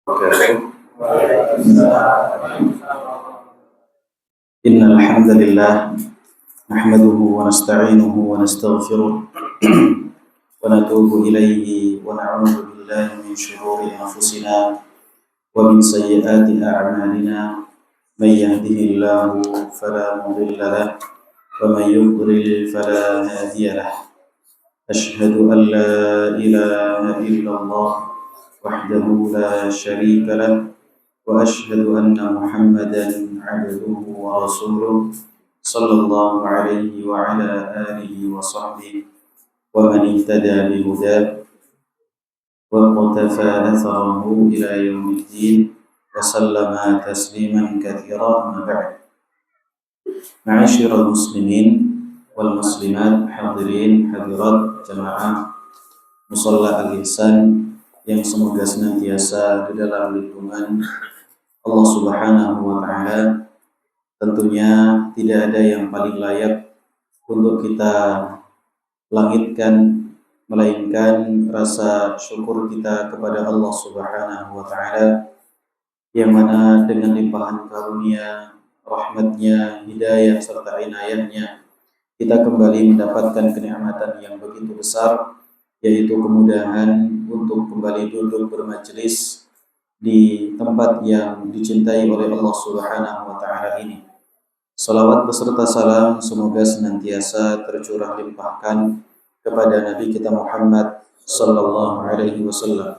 إن الحمد لله نحمده ونستعينه ونستغفره ونتوب إليه ونعوذ بالله من شرور أنفسنا ومن سيئات أعمالنا من يهده الله فلا مضل له ومن يضلل فلا هادي له أشهد أن لا إله إلا الله وحده لا شريك له وأشهد أن محمدا عبده ورسوله صلى الله عليه وعلى آله وصحبه ومن اهتدى بهداه واقتفى أثره إلى يوم الدين وسلم تسليما كثيرا. أما بعد، معاشر المسلمين والmuslimat, hadirin hadirat jamaah Musalla Al-Ihsan yang semoga senantiasa di dalam lindungan Allah Subhanahu wa Ta'ala. Tentunya tidak ada yang paling layak untuk kita langitkan melainkan rasa syukur kita kepada Allah Subhanahu wa Ta'ala, yang mana dengan limpahan karunia, rahmatnya, hidayah serta inayahnya kita kembali mendapatkan kenikmatan yang begitu besar, yaitu kemudahan untuk kembali duduk bermajelis di tempat yang dicintai oleh Allah Subhanahu wa Ta'ala ini. Salawat beserta salam semoga senantiasa tercurah limpahkan kepada Nabi kita Muhammad sallallahu alaihi wasallam,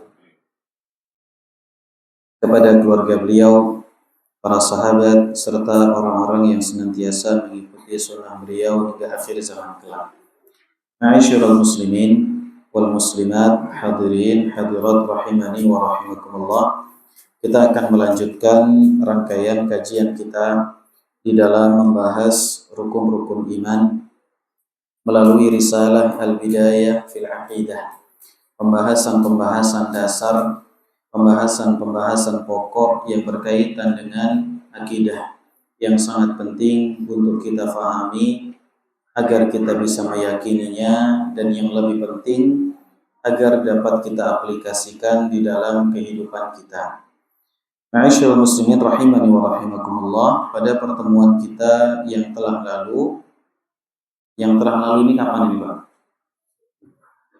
kepada keluarga beliau, para sahabat serta orang-orang yang senantiasa mengikuti sunnah beliau hingga akhir zaman kelak. Ma'asyiral muslimin wal muslimat, hadirin hadirat rahimani wa rahimakumullah. Kita akan melanjutkan rangkaian kajian kita di dalam membahas rukun-rukun iman melalui risalah Al-Bidayah fil Aqidah. Pembahasan-pembahasan dasar, pembahasan-pembahasan pokok yang berkaitan dengan akidah yang sangat penting untuk kita fahami agar kita bisa meyakininya, dan yang lebih penting agar dapat kita aplikasikan di dalam kehidupan kita. Ma'asyiral muslimin rahimani wa rahimakumullah, pada pertemuan kita yang telah lalu ini kapan ini Pak?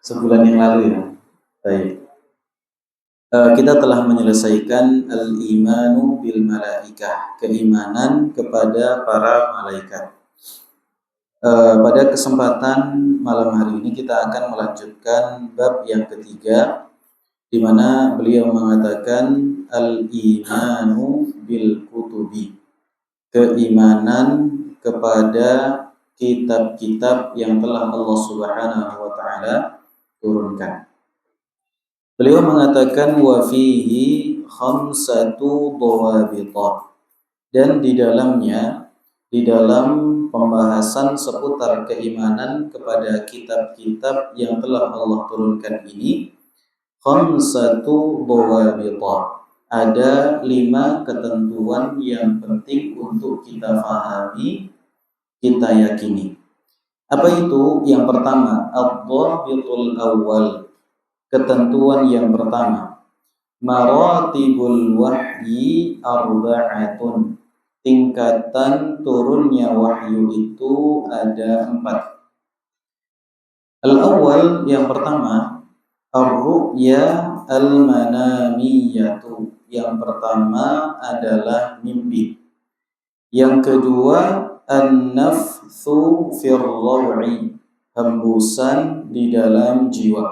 Sebulan yang lalu ya. Baik. Kita telah menyelesaikan al-imanu bil malaikah, keimanan kepada para malaikat. Pada kesempatan malam hari ini kita akan melanjutkan bab yang ketiga, di mana beliau mengatakan al-imanu bil kutubi, keimanan kepada kitab-kitab yang telah Allah Subhanahu wa Ta'ala turunkan. Beliau mengatakan wa fihi khamsatu dhawabita, dan di dalamnya, di dalam pembahasan seputar keimanan kepada kitab-kitab yang telah Allah turunkan ini, khamsatu dhawabita, ada 5 ketentuan yang penting untuk kita fahami, kita yakini. Apa itu? Yang pertama, ad-dhabitul awal, ketentuan yang pertama, maratibul wahyi arba'atun, tingkatan turunnya wahyu itu ada 4. Al-awwal, yang pertama, ar-ru'ya al-manamiyatu, yang pertama adalah mimpi. Yang kedua, an-nafthu fir raw'i, hembusan di dalam jiwa.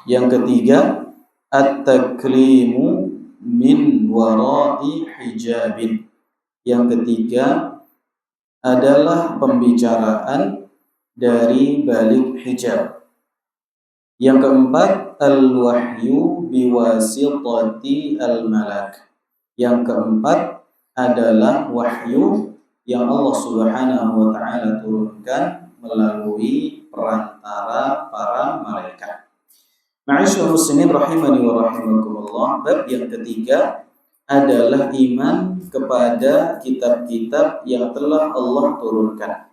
Yang ketiga, at-taklimu min wara'i hijabin, yang ketiga adalah pembicaraan dari balik hijab. Yang keempat, al-wahyu biwasitati al-malak, yang keempat adalah wahyu yang Allah Subhanahu wa Ta'ala turunkan melalui perantara para malaikat. Ma'asyiral muslimin rahimani wa rahimakumullah, bab yang ketiga adalah iman kepada kitab-kitab yang telah Allah turunkan.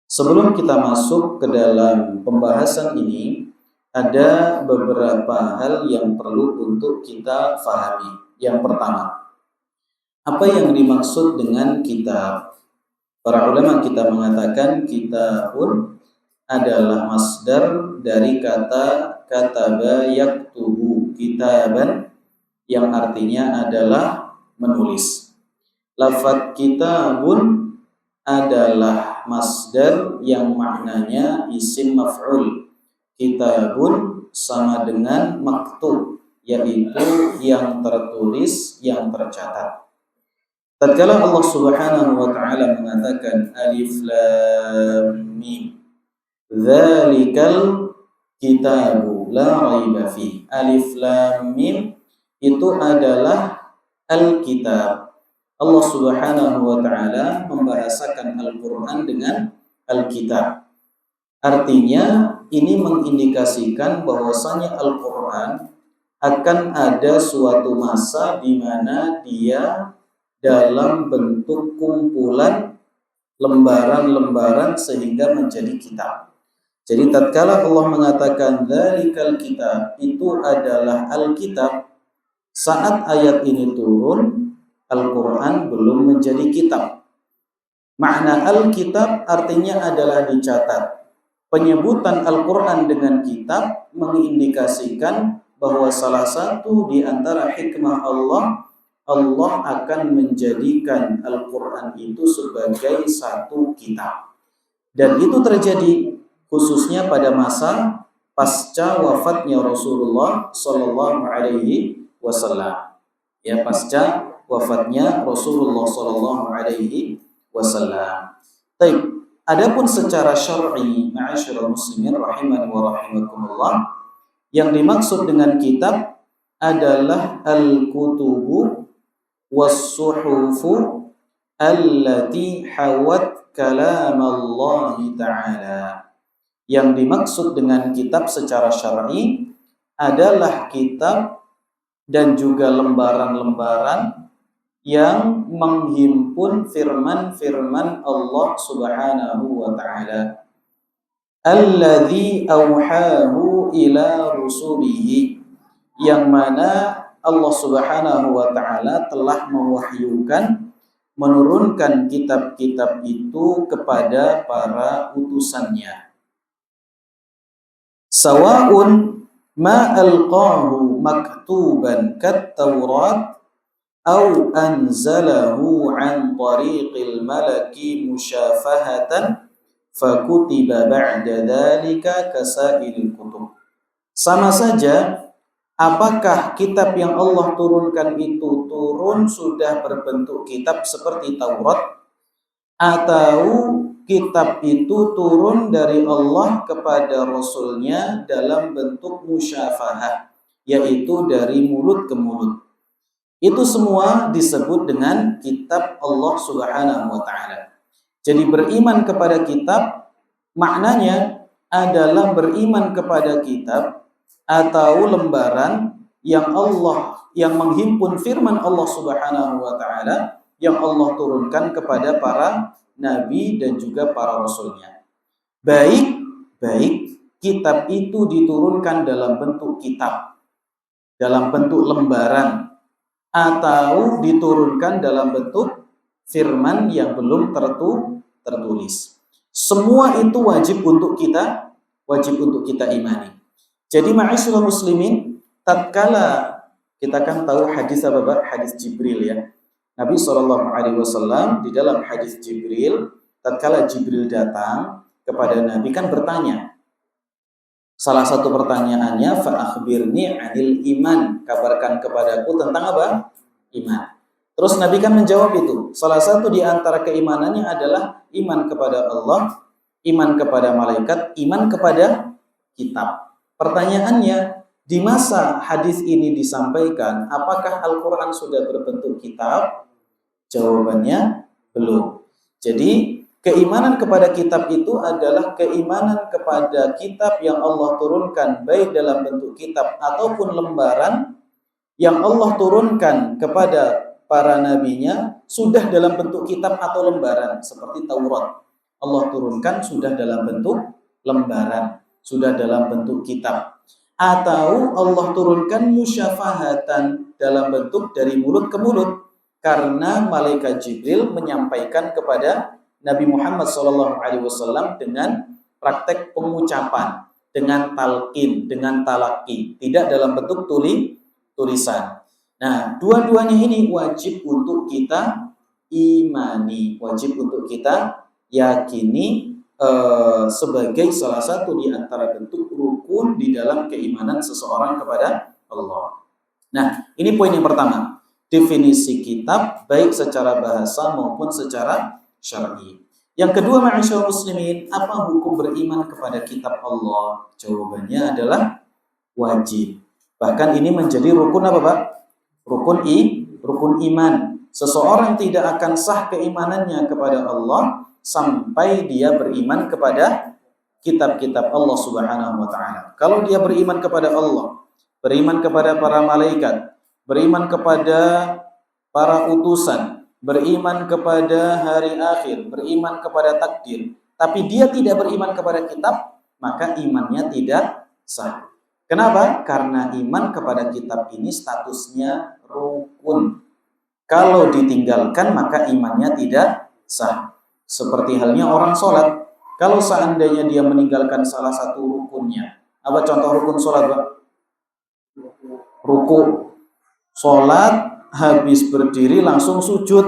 Sebelum kita masuk ke dalam pembahasan ini, ada beberapa hal yang perlu untuk kita fahami. Yang pertama, apa yang dimaksud dengan kitab? Para ulama kita mengatakan kitabun adalah masdar dari kata kataba yaktubu, kitaban yang artinya adalah menulis. Lafaz kitabun adalah masdar yang maknanya isim maf'ul. Kitabun sama dengan maktub, yaitu yang tertulis, yang tercatat. Tatkala Allah Subhanahu wa taala mengatakan alif lam mim, dzalikal kitabu la raiba fi. Alif lam mim itu adalah al-kitab. Allah Subhanahu wa taala membahasakan Al-Qur'an dengan al-kitab. Artinya ini mengindikasikan bahwasanya Al-Qur'an akan ada suatu masa di mana dia dalam bentuk kumpulan lembaran-lembaran sehingga menjadi kitab. Jadi tatkala Allah mengatakan dzalikal kitab, itu adalah Alkitab, saat ayat ini turun, Al-Qur'an belum menjadi kitab. Makna Alkitab artinya adalah dicatat. Penyebutan Al-Qur'an dengan kitab mengindikasikan bahwa salah satu di antara hikmah Allah akan menjadikan Al-Quran itu sebagai satu kitab. Dan itu terjadi khususnya pada masa pasca wafatnya Rasulullah Sallallahu Alaihi Wasallam. Ya, pasca wafatnya Rasulullah Sallallahu Alaihi Wasallam. Baik, adapun secara syar'i, ma'asyiral muslimin rahimani wa rahimakumullah, yang dimaksud dengan kitab adalah al-kutubu was-suhufu allati hawat kalam Allah Ta'ala. Yang dimaksud dengan kitab secara syar'i adalah kitab dan juga lembaran-lembaran yang menghimpun firman-firman Allah Subhanahu wa Ta'ala. Alladzi auhahu ila rusulihi, yang mana Allah Subhanahu wa taala telah mewahyukan, menurunkan kitab-kitab itu kepada para utusannya. Sawa'un ma alqahu maktuban kat-Taurat au anzalahu an tariqil malaki musyafahatan fakutiba ba'da dzalika kasairil kutub. Sama saja apakah kitab yang Allah turunkan itu turun sudah berbentuk kitab seperti Taurat, atau kitab itu turun dari Allah kepada Rasulnya dalam bentuk musyafahah, yaitu dari mulut ke mulut. Itu semua disebut dengan kitab Allah Subhanahu wa Ta'ala. Jadi beriman kepada kitab maknanya adalah beriman kepada kitab atau lembaran yang menghimpun firman Allah Subhanahu wa taala yang Allah turunkan kepada para nabi dan juga para rasulnya. Baik kitab itu diturunkan dalam bentuk kitab, dalam bentuk lembaran, atau diturunkan dalam bentuk firman yang belum tertulis. Semua itu wajib untuk kita imani. Jadi ma'asyiral muslimin, tatkala kita kan tahu hadis apa? Hadis Jibril ya. Nabi SAW di dalam hadis Jibril, tatkala Jibril datang kepada Nabi kan bertanya. Salah satu pertanyaannya, fa akhbirni 'anil iman, kabarkan kepadaku tentang apa? Iman. Terus Nabi kan menjawab itu. Salah satu di antara keimanannya adalah iman kepada Allah, iman kepada malaikat, iman kepada kitab. Pertanyaannya, di masa hadis ini disampaikan, apakah Al-Quran sudah berbentuk kitab? Jawabannya belum. Jadi keimanan kepada kitab itu adalah keimanan kepada kitab yang Allah turunkan, baik dalam bentuk kitab ataupun lembaran yang Allah turunkan kepada para nabinya sudah dalam bentuk kitab atau lembaran, seperti Taurat. Allah turunkan sudah dalam bentuk lembaran. sudah dalam bentuk kitab. Atau Allah turunkan musyafahatan dalam bentuk dari mulut ke mulut, karena malaikat Jibril menyampaikan kepada Nabi Muhammad SAW dengan praktek pengucapan, dengan talqin, dengan talaki, tidak dalam bentuk tulisan. Nah, dua-duanya ini wajib untuk kita imani, wajib untuk kita yakini sebagai salah satu di antara bentuk rukun di dalam keimanan seseorang kepada Allah. Nah, ini poin yang pertama, definisi kitab baik secara bahasa maupun secara syar'i. Yang kedua, ma'asyiral muslimin, apa hukum beriman kepada kitab Allah? Jawabannya adalah wajib. Bahkan ini menjadi rukun apa, Pak? Rukun iman. Seseorang tidak akan sah keimanannya kepada Allah sampai dia beriman kepada kitab-kitab Allah Subhanahu wa taala. Kalau dia beriman kepada Allah, beriman kepada para malaikat, beriman kepada para utusan, beriman kepada hari akhir, beriman kepada takdir, tapi dia tidak beriman kepada kitab, maka imannya tidak sah. Kenapa? Karena iman kepada kitab ini statusnya rukun. Kalau ditinggalkan maka imannya tidak sah. Seperti halnya orang sholat. Kalau seandainya dia meninggalkan salah satu rukunnya, apa contoh rukun sholat, Pak? Ruku. Sholat habis berdiri langsung sujud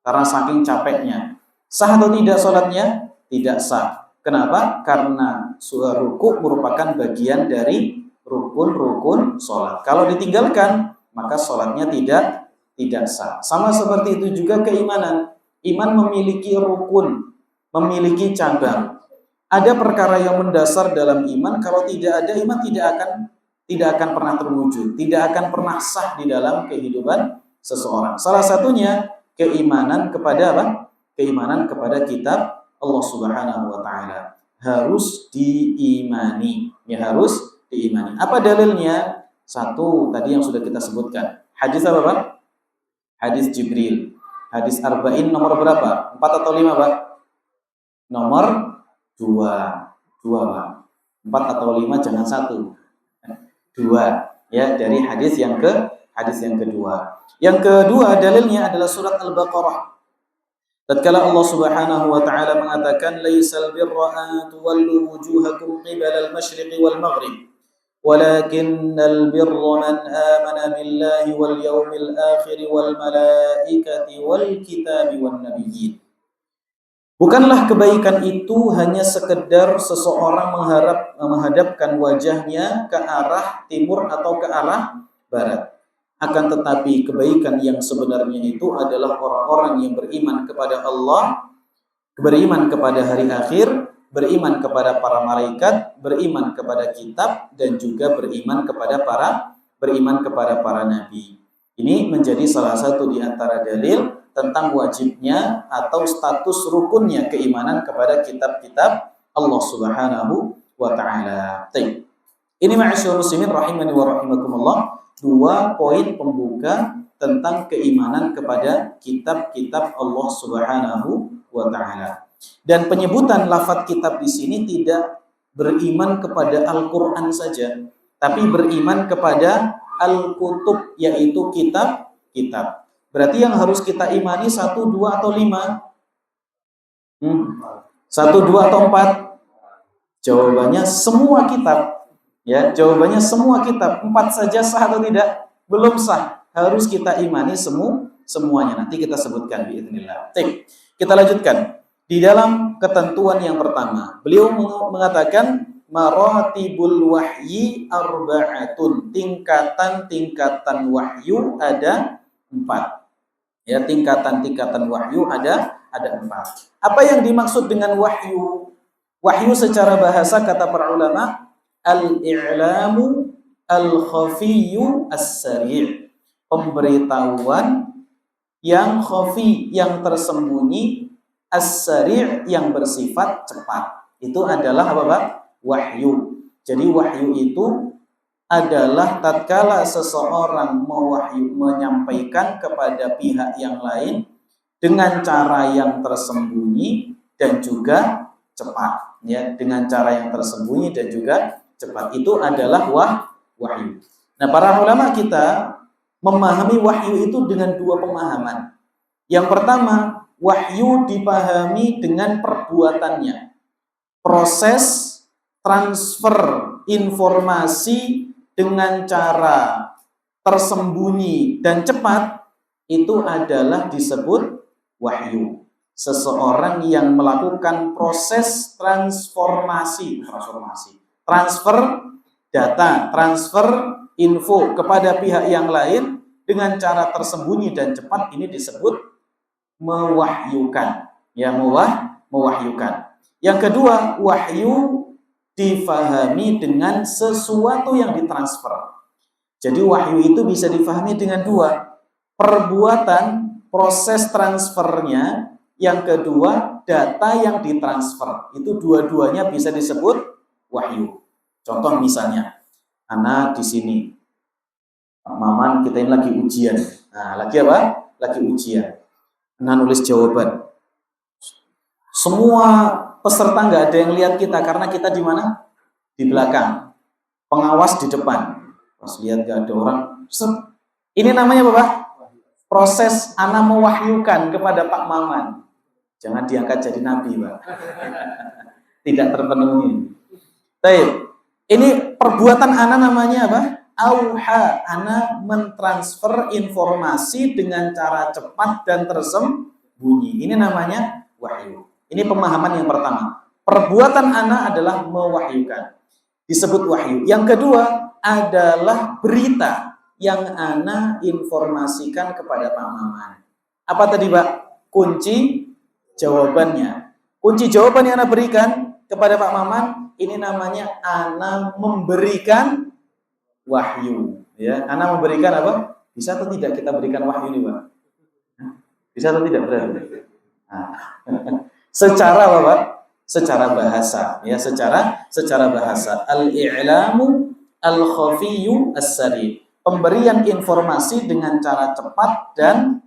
karena saking capeknya. Sah atau tidak sholatnya? Tidak sah. Kenapa? Karena ruku merupakan bagian dari rukun-rukun sholat. Kalau ditinggalkan maka sholatnya tidak sah. Sama seperti itu juga keimanan. Iman memiliki rukun, memiliki cabang. Ada perkara yang mendasar dalam iman, kalau tidak ada iman tidak akan pernah terwujud, tidak akan pernah sah di dalam kehidupan seseorang. Salah satunya keimanan kepada apa? Keimanan kepada kitab Allah Subhanahu wa taala. Harus diimani, ya harus diimani. Apa dalilnya? Satu tadi yang sudah kita sebutkan. Hadis apa, Pak? Hadis Jibril. Hadis Arba'in nomor berapa? 4 atau 5, Pak? Nomor 2. 2, Pak. 4 atau 5 jangan 1. 2. Ya, dari hadis yang kedua. Yang kedua dalilnya adalah surat Al-Baqarah. Tatkala Allah Subhanahu wa taala mengatakan laisal birra an tuwallu wujuhakum qibala al-masyriqi wal maghrib. ولكن البر من آمن بالله واليوم الآخر والملائكة والكتاب والنبيين. Bukanlah kebaikan itu hanya sekedar seseorang menghadapkan wajahnya ke arah timur atau ke arah barat. Akan tetapi kebaikan yang sebenarnya itu adalah orang-orang yang beriman kepada Allah, beriman kepada hari akhir, beriman kepada para malaikat, beriman kepada kitab, dan juga beriman kepada para nabi. Ini menjadi salah satu di antara dalil tentang wajibnya atau status rukunnya keimanan kepada kitab-kitab Allah Subhanahu wa taala. Ini ma'asyiral muslimin rahimani wa rahimakumullah, 2 poin pembuka tentang keimanan kepada kitab-kitab Allah Subhanahu wa taala. Dan penyebutan lafaz kitab di sini tidak beriman kepada Al-Qur'an saja, tapi beriman kepada Al-Kutub, yaitu kitab-kitab. Berarti yang harus kita imani 1, 2 atau 5? 1, 2 atau 4? Jawabannya semua kitab. Ya, jawabannya semua kitab. 4 saja sah atau tidak? Belum sah. Harus kita imani semuanya. Nanti kita sebutkan biidznillah. Kita lanjutkan. Di dalam ketentuan yang pertama, beliau mengatakan maratibul wahyi arba'atun. Tingkatan-tingkatan wahyu ada 4. Ya, tingkatan-tingkatan wahyu ada 4. Apa yang dimaksud dengan wahyu? Wahyu secara bahasa kata para ulama, al-i'lamu al-khafiyyu as-sari'. Pemberitahuan yang khafi, yang tersembunyi, as-sari' yang bersifat cepat. Itu adalah apa, Pak? Wahyu. Jadi wahyu itu adalah tatkala seseorang menyampaikan kepada pihak yang lain dengan cara yang tersembunyi dan juga cepat, ya, dengan cara yang tersembunyi dan juga cepat. Itu adalah wahyu. Nah, para ulama kita memahami wahyu itu dengan dua pemahaman. Yang pertama, wahyu dipahami dengan perbuatannya. Proses transfer informasi dengan cara tersembunyi dan cepat itu adalah disebut wahyu. Seseorang yang melakukan proses transfer data, transfer info kepada pihak yang lain dengan cara tersembunyi dan cepat, ini disebut mewahyukan. Ya, mewahyukan. Yang kedua, wahyu difahami dengan sesuatu yang ditransfer. Jadi wahyu itu bisa difahami dengan dua, perbuatan proses transfernya, yang kedua data yang ditransfer. Itu dua-duanya bisa disebut wahyu. Contoh misalnya, anak di sini, Pak Maman, kita ini lagi ujian. Nah, lagi apa? Lagi ujian. Anak nulis jawaban. Semua peserta nggak ada yang lihat kita karena kita di mana? Di belakang. Pengawas di depan. Pas lihat nggak ada orang, ini namanya apa, Pak? Proses ana mewahyukan kepada Pak Maman. Jangan diangkat jadi nabi, Pak. Tidak terpenuhi. Baik. Ini perbuatan ana namanya apa? Auha. Ana mentransfer informasi dengan cara cepat dan tersembunyi. Ini namanya wahyu. Ini pemahaman yang pertama. Perbuatan ana adalah mewahyukan. Disebut wahyu. Yang kedua adalah berita yang ana informasikan kepada Pak Maman. Apa tadi, Pak? Kunci jawabannya. Kunci jawaban yang ana berikan kepada Pak Maman, ini namanya ana memberikan wahyu. Ya, ana memberikan apa? Bisa atau tidak kita berikan wahyu ini, Pak? Bisa atau tidak berarti? Nah. Secara apa, Pak? Secara bahasa, ya, secara bahasa. Al-i'lamu al-khafiyyu as-sari. Pemberian informasi dengan cara cepat dan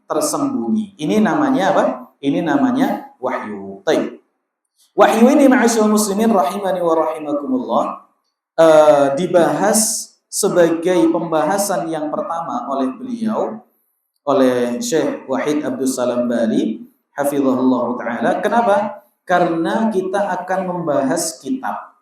tersembunyi. Ini namanya apa? Ini namanya wahyu. Baik. Wahyu ini ma'asyiral muslimin rahimani wa rahimakumullah, dibahas sebagai pembahasan yang pertama oleh beliau, oleh Syekh Wahid Abdul Salam Bali hafizahullah ta'ala. Kenapa? Karena kita akan membahas kitab.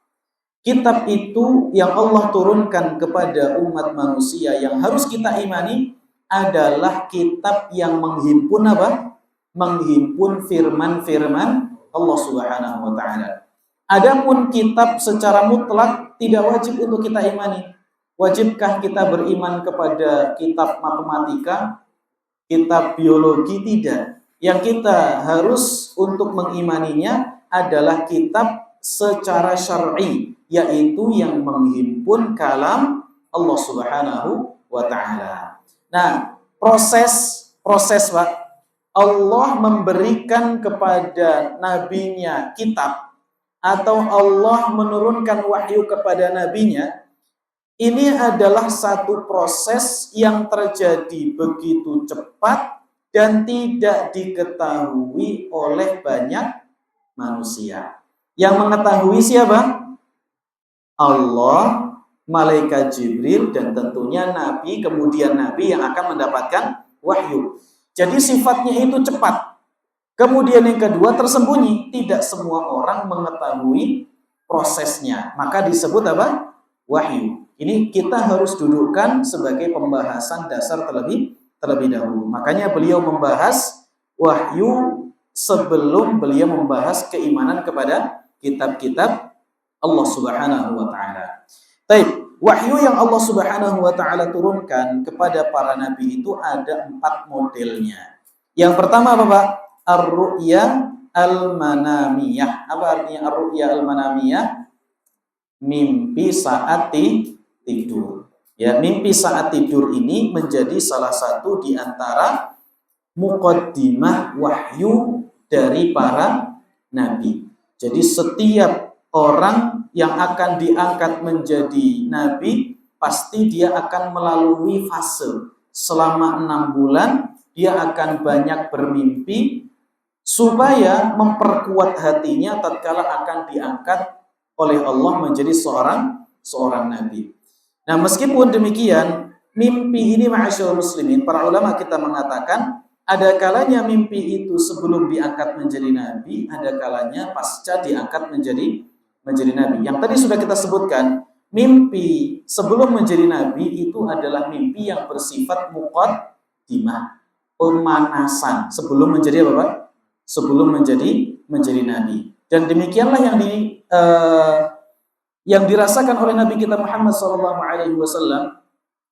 Kitab itu yang Allah turunkan kepada umat manusia yang harus kita imani adalah kitab yang menghimpun apa? Menghimpun firman-firman Allah Subhanahu wa ta'ala. Adapun kitab secara mutlak tidak wajib untuk kita imani. Wajibkah kita beriman kepada kitab matematika, kitab biologi? Tidak. Yang kita harus untuk mengimaninya adalah kitab secara syar'i, yaitu yang menghimpun kalam Allah Subhanahu wa ta'ala. Nah, proses Pak, Allah memberikan kepada nabinya kitab atau Allah menurunkan wahyu kepada nabinya, ini adalah satu proses yang terjadi begitu cepat dan tidak diketahui oleh banyak manusia. Yang mengetahui siapa? Allah, malaikat Jibril, dan tentunya Nabi, kemudian Nabi yang akan mendapatkan wahyu. Jadi sifatnya itu cepat. Kemudian yang kedua tersembunyi. Tidak semua orang mengetahui prosesnya. Maka disebut apa? Wahyu. Ini kita harus dudukkan sebagai pembahasan dasar terlebih dahulu. Makanya beliau membahas wahyu sebelum beliau membahas keimanan kepada kitab-kitab Allah Subhanahu wa ta'ala. Baik, wahyu yang Allah Subhanahu wa ta'ala turunkan kepada para nabi itu ada 4 modelnya. Yang pertama apa, Pak? Ar-ru'ya al-manamiyah. Apa artinya ar-ru'ya al-manamiyah? Mimpi saat tidur. Ya, mimpi saat tidur ini menjadi salah satu di antara muqaddimah wahyu dari para nabi. Jadi setiap orang yang akan diangkat menjadi nabi, pasti dia akan melalui fase. Selama 6 bulan, dia akan banyak bermimpi, supaya memperkuat hatinya tatkala akan diangkat oleh Allah menjadi seorang nabi. Nah, meskipun demikian, mimpi ini ma'asyiral muslimin, para ulama kita mengatakan ada kalanya mimpi itu sebelum diangkat menjadi nabi, ada kalanya pasca diangkat menjadi nabi. Yang tadi sudah kita sebutkan, mimpi sebelum menjadi nabi itu adalah mimpi yang bersifat muqaddimah, pemanasan sebelum menjadi apa, Pak? Sebelum menjadi nabi. Dan demikianlah yang dirasakan oleh Nabi kita Muhammad SAW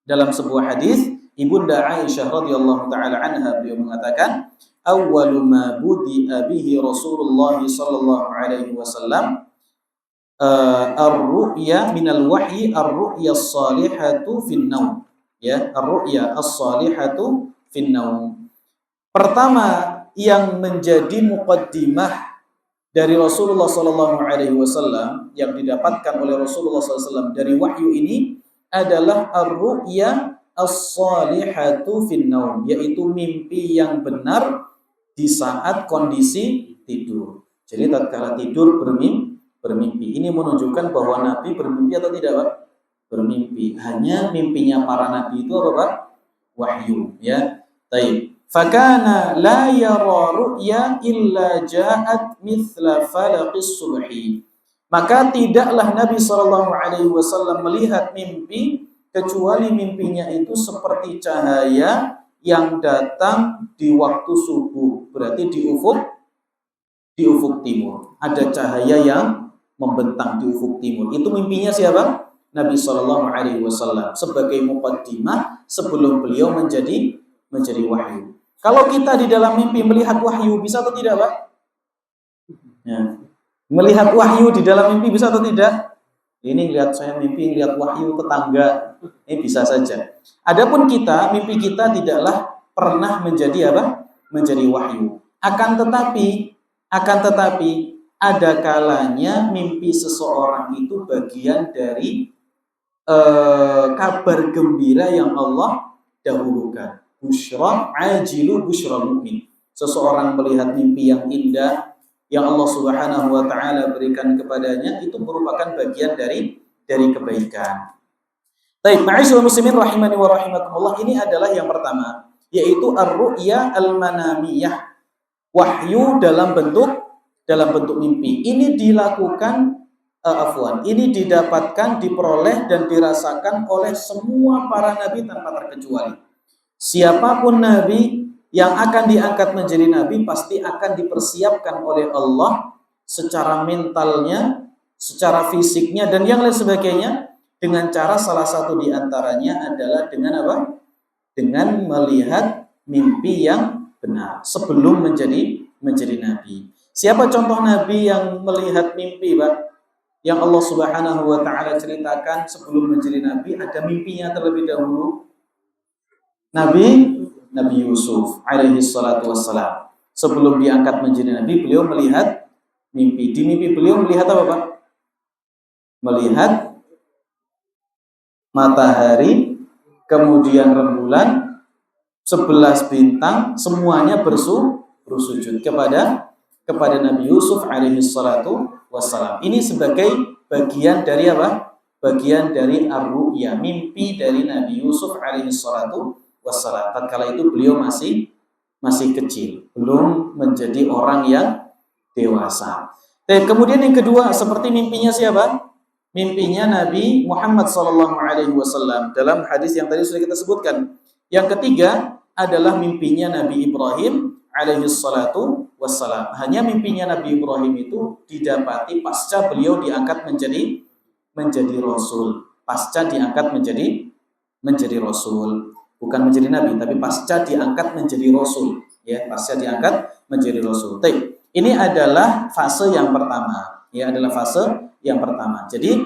dalam sebuah hadis. Ibunda Aisyah radhiyallahu taala anha, beliau mengatakan, awwalu ma budi'a bihi Rasulullah sallallahu alaihi wasallam ar-ru'ya minal wahyi ar-ru'ya as-salihatu fin naum. Ya, ar-ru'ya as-salihatu fin naum. Pertama yang menjadi muqaddimah dari Rasulullah sallallahu alaihi wasallam, yang didapatkan oleh Rasulullah SAW dari wahyu ini adalah ar-ru'ya as-salihatu fin naum, yaitu mimpi yang benar di saat kondisi tidur. Jadi tatkala tidur bermimpi. Ini menunjukkan bahwa Nabi bermimpi atau tidak, Pak? Bermimpi. Hanya mimpinya para nabi itu apa, Pak? Wahyu, ya. Baik. Fakana la yara ru'ya illa ja'at mithla falaqis subhi. Maka tidaklah Nabi SAW melihat mimpi kecuali mimpinya itu seperti cahaya yang datang di waktu subuh, berarti di ufuk timur. Ada cahaya yang membentang di ufuk timur. Itu mimpinya siapa? Nabi SAW sebagai muqaddimah sebelum beliau menjadi wahyu. Kalau kita di dalam mimpi melihat wahyu, bisa atau tidak, Pak? Ya. Melihat wahyu di dalam mimpi bisa atau tidak? Ini lihat saya mimpi lihat wahyu tetangga, ini bisa saja. Adapun kita, mimpi kita tidaklah pernah menjadi apa? Menjadi wahyu. Akan tetapi ada kalanya mimpi seseorang itu bagian dari kabar gembira yang Allah dahulukan. Busyra ajilu busyra mu'min. Seseorang melihat mimpi yang indah yang Allah Subhanahu wa taala berikan kepadanya, itu merupakan bagian dari kebaikan. Baik, ma'asyiral muslimin rahimani wa rahimakumullah, ini adalah yang pertama, yaitu ar-ru'ya al-manamiyah, wahyu dalam bentuk mimpi. Ini dilakukan ini didapatkan, diperoleh dan dirasakan oleh semua para nabi tanpa terkecuali. Siapapun nabi yang akan diangkat menjadi nabi pasti akan dipersiapkan oleh Allah secara mentalnya, secara fisiknya, dan yang lain sebagainya, dengan cara salah satu diantaranya adalah dengan apa? Dengan melihat mimpi yang benar sebelum menjadi nabi. Siapa contoh nabi yang melihat mimpi, Pak? Yang Allah Subhanahu wa taala ceritakan sebelum menjadi nabi, ada mimpinya terlebih dahulu. Nabi Yusuf alaihi salatu wassalam. Sebelum diangkat menjadi nabi, beliau melihat mimpi. Di mimpi beliau melihat apa, Pak? Melihat matahari, kemudian rembulan, 11 bintang, semuanya bersujud kepada Nabi Yusuf alaihi salatu wassalam. Ini sebagai bagian dari apa? Bagian dari ar-ru'ya, mimpi dari Nabi Yusuf alaihi salatu wassalam. Tatkala itu beliau masih kecil, belum menjadi orang yang dewasa. Kemudian yang kedua, seperti mimpinya siapa? Mimpinya Nabi Muhammad SAW dalam hadis yang tadi sudah kita sebutkan. Yang ketiga adalah mimpinya Nabi Ibrahim alaihi salatu wassalam. Hanya mimpinya Nabi Ibrahim itu didapati pasca beliau diangkat menjadi rasul. Pasca diangkat menjadi rasul. Bukan menjadi nabi, tapi pasca diangkat menjadi rasul, ya, pasca diangkat menjadi rasul. Ini adalah fase yang pertama, ya, adalah fase yang pertama. Jadi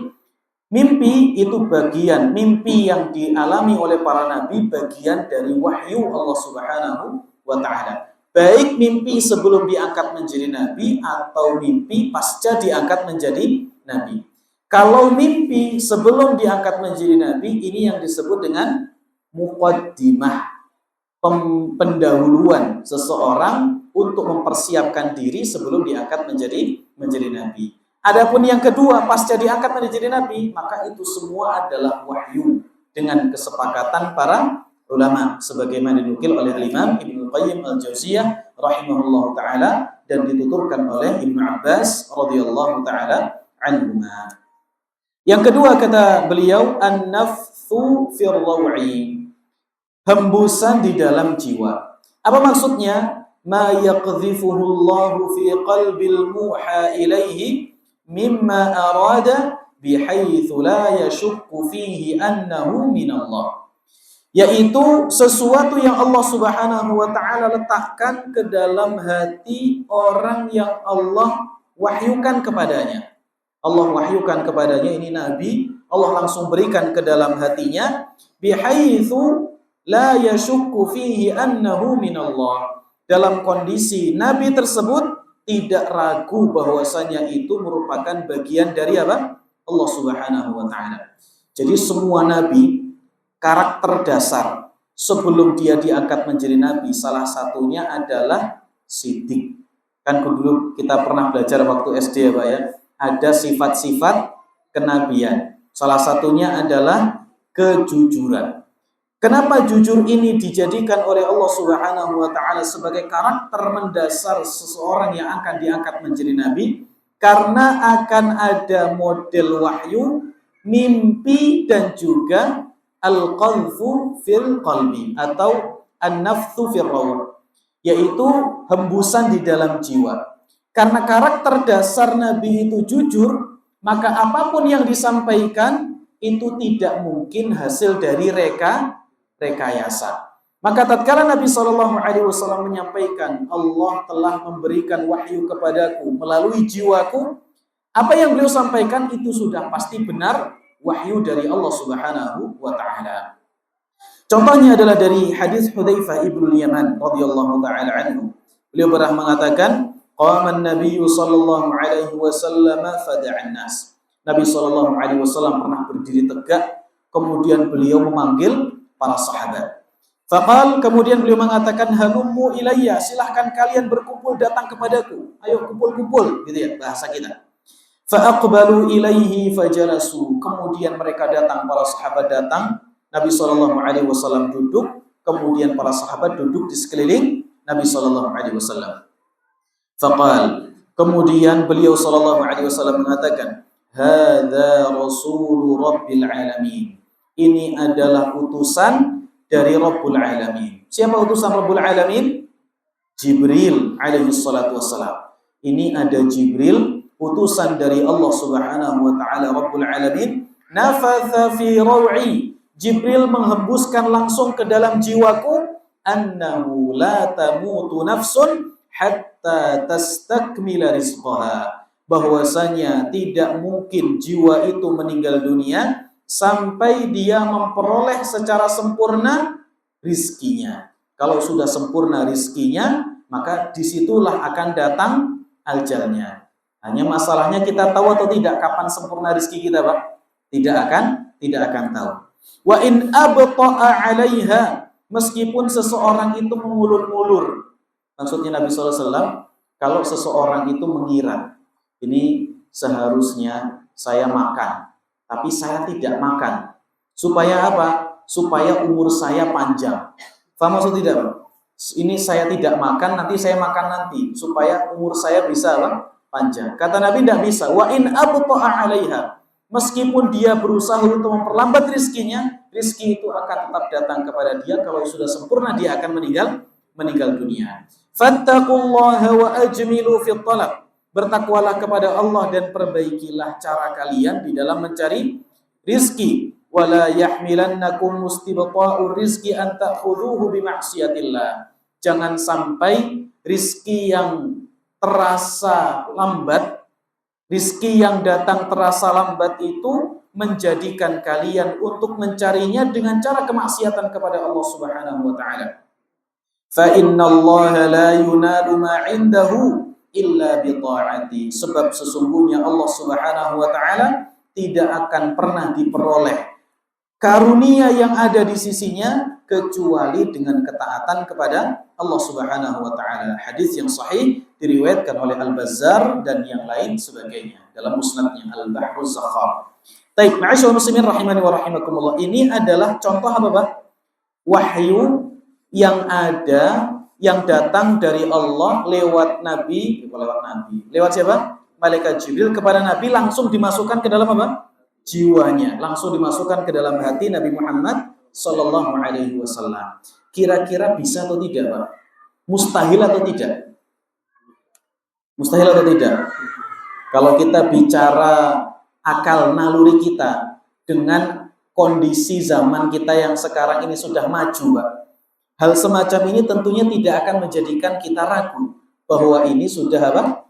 mimpi itu bagian, mimpi yang dialami oleh para nabi bagian dari wahyu Allah Subhanahu wa taala. Baik mimpi sebelum diangkat menjadi nabi atau mimpi pasca diangkat menjadi nabi. Kalau mimpi sebelum diangkat menjadi nabi, ini yang disebut dengan muqaddimah, pendahuluan seseorang untuk mempersiapkan diri sebelum diangkat menjadi nabi. Adapun yang kedua, pasca diangkat menjadi nabi, maka itu semua adalah wahyu dengan kesepakatan para ulama sebagaimana dinukil oleh Imam Ibnu Qayyim Al-Jauziyah rahimahullahu taala dan dituturkan oleh Ibnu Abbas radhiyallahu taala anhuma. Yang kedua kata beliau, an-nafthu fir rawi, hembusan di dalam jiwa. Apa maksudnya? Ma yaqdhifuhu Allahu fi qalbil muha ilaihi mimma arada bihaitsu la yashukku fihi annahu minallah. Yaitu sesuatu yang Allah Subhanahu wa taala letakkan ke dalam hati orang yang Allah wahyukan kepadanya. Allah wahyukan kepadanya, ini nabi, Allah langsung berikan ke dalam hatinya bihaitsu la yashukku fihi annahu minallah. Dalam kondisi nabi tersebut tidak ragu bahwasanya itu merupakan bagian dari apa? Allah Subhanahu wa taala. Jadi semua nabi, karakter dasar sebelum dia diangkat menjadi nabi, salah satunya adalah sidik. Kan dulu kita pernah belajar waktu SD ya Pak ya, ada sifat-sifat kenabian. Salah satunya adalah kejujuran. Kenapa jujur ini dijadikan oleh Allah Subhanahu wa taala sebagai karakter mendasar seseorang yang akan diangkat menjadi nabi? Karena akan ada model wahyu, mimpi dan juga al-qadhfu fil qalbi atau an-nafthu fil raw, yaitu hembusan di dalam jiwa. Karena karakter dasar nabi itu jujur, maka apapun yang disampaikan itu tidak mungkin hasil dari rekayasa. Maka tatkala Nabi SAW menyampaikan, Allah telah memberikan wahyu kepadaku melalui jiwaku, apa yang beliau sampaikan itu sudah pasti benar wahyu dari Allah Subhanahu wa taala. Contohnya adalah dari hadis Hudzaifah ibnu Yaman radhiyallahu taala anhu. Beliau pernah mengatakan, qama an-nabiy sallallahu alaihi wasallam fada'an nas. Nabi sallallahu alaihi wasallam pernah berdiri tegak, kemudian beliau memanggil para sahabat. Faqal, kemudian beliau mengatakan, halummu ilayya, silahkan kalian berkumpul datang kepadaku. Ayo kumpul-kumpul, gitu ya bahasa kita. Fa'aqbalu ilaihi fajalasu, kemudian mereka datang, para sahabat datang, Nabi sallallahu alaihi wasallam duduk, kemudian para sahabat duduk di sekeliling Nabi sallallahu alaihi wasallam. Faqal, kemudian beliau sallallahu alaihi wasallam mengatakan, hadza rasul rabbil alamin. Ini adalah utusan dari Rabbul Alamin. Siapa utusan Rabbul Alamin? Jibril alaihi salatu wassalam. Ini ada Jibril, utusan dari Allah Subhanahu wa taala Rabbul Alamin. Nafatha fi raw'i. Jibril menghembuskan langsung ke dalam jiwaku, annahu la tamutu nafsun hatta tastakmila rizqaha. Bahwasanya tidak mungkin jiwa itu meninggal dunia sampai dia memperoleh secara sempurna rizkinya. Kalau sudah sempurna rizkinya, maka disitulah akan datang ajalnya. Hanya masalahnya kita tahu atau tidak kapan sempurna rizki kita, Pak? Tidak akan tahu. Wa in abta'a 'alaiha, meskipun seseorang itu mengulur-ulur. Maksudnya Nabi SAW, kalau seseorang itu mengira, ini seharusnya saya makan, tapi saya tidak makan. Supaya apa? Supaya umur saya panjang. Faham maksud tidak? Ini saya tidak makan, nanti saya makan nanti. Supaya umur saya bisa panjang. Kata Nabi tidak bisa. Wa in abta'a 'alaiha. Meskipun dia berusaha untuk memperlambat rizkinya, rizki itu akan tetap datang kepada dia. Kalau sudah sempurna dia akan meninggal dunia. Fattaqullaha wa ajmilu fit talab. Bertakwalah kepada Allah dan perbaikilah cara kalian di dalam mencari rizki. Wala yahmilannakum mustibta'ur rizki an ta'khudhuhu bima'siyatillah. Jangan sampai rizki yang terasa lambat, rizki yang datang terasa lambat itu menjadikan kalian untuk mencarinya dengan cara kemaksiatan kepada Allah Subhanahu wa taala. Fa innallaha la yunalu ma 'indahu illa bi ta'ati. Sebab sesungguhnya Allah Subhanahu wa taala tidak akan pernah diperoleh karunia yang ada di sisinya kecuali dengan ketaatan kepada Allah Subhanahu wa taala. Hadis yang sahih diriwayatkan oleh Al-Bazzar dan yang lain sebagainya dalam musnadnya Al-Bahruz Zakhar. Baik, ma'asyiral muslimin rahimani wa rahimakumullah. Ini adalah contoh apa, Pak? Wahyu yang ada yang datang dari Allah lewat lewat siapa? Malaikat Jibril kepada Nabi, langsung dimasukkan ke dalam apa? Jiwanya, langsung dimasukkan ke dalam hati Nabi Muhammad Sallallahu Alaihi Wasallam. Kira-kira bisa atau tidak, Pak? Mustahil atau tidak? Mustahil atau tidak? Kalau kita bicara akal naluri kita dengan kondisi zaman kita yang sekarang ini sudah maju, Pak. Hal semacam ini tentunya tidak akan menjadikan kita ragu bahwa ini sudah apa?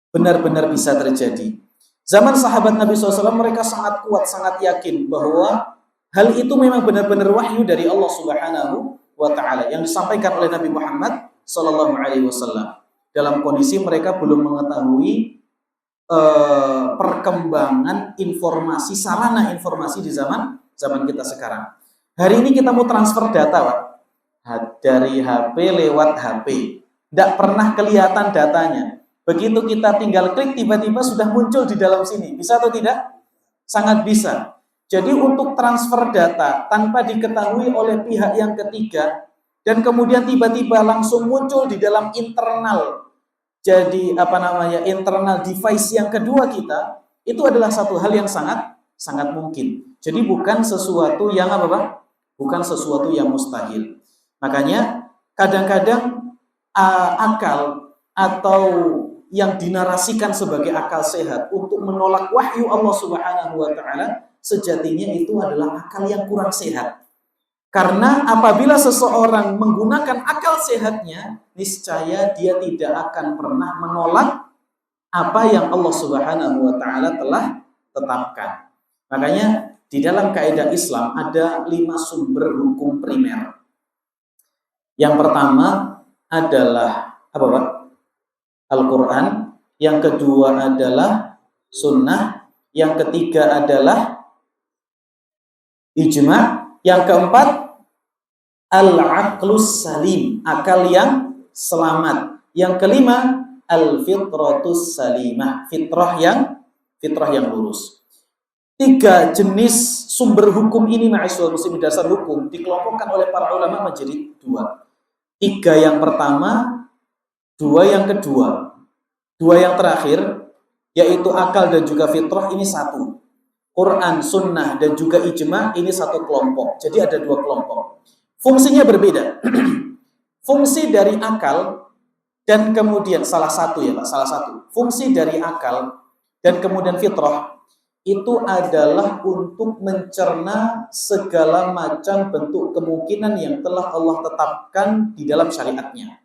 Benar-benar bisa terjadi. Zaman sahabat Nabi SAW mereka sangat kuat, sangat yakin bahwa hal itu memang benar-benar wahyu dari Allah Subhanahu wa taala yang disampaikan oleh Nabi Muhammad sallallahu alaihi wasallam. Dalam kondisi mereka belum mengetahui perkembangan informasi, sarana informasi di zaman kita sekarang. Hari ini kita mau transfer data, Pak. Dari HP lewat HP. Tidak pernah kelihatan datanya. Begitu kita tinggal klik, tiba-tiba sudah muncul di dalam sini. Bisa atau tidak? Sangat bisa. Jadi untuk transfer data tanpa diketahui oleh pihak yang ketiga, dan kemudian tiba-tiba langsung muncul di dalam internal, jadi internal device yang kedua kita, itu adalah satu hal yang sangat mungkin. Jadi bukan sesuatu yang bukan sesuatu yang mustahil. Makanya kadang-kadang akal atau yang dinarasikan sebagai akal sehat untuk menolak wahyu Allah Subhanahu wa taala sejatinya itu adalah akal yang kurang sehat. Karena apabila seseorang menggunakan akal sehatnya, niscaya dia tidak akan pernah menolak apa yang Allah Subhanahu wa taala telah tetapkan. Makanya di dalam kaidah Islam ada 5 sumber hukum primer. Yang pertama adalah apa, Pak? Al-Quran, yang kedua adalah sunnah, yang ketiga adalah ijma', yang keempat al-aqlus salim, akal yang selamat, yang kelima al-fitratus salimah, fitrah yang lurus. 3 jenis sumber hukum ini, ma'asyiral muslimin, dasar hukum dikelompokkan oleh para ulama menjadi 2. 3 yang pertama, 2 yang kedua, 2 yang terakhir, yaitu akal dan juga fitrah, ini 1. Quran, sunnah, dan juga ijma' ini 1 kelompok. Jadi ada 2 kelompok. Fungsinya berbeda. Fungsi dari akal dan kemudian salah satu. Fungsi dari akal dan kemudian fitrah itu adalah untuk mencerna segala macam bentuk kemungkinan yang telah Allah tetapkan di dalam syariatnya.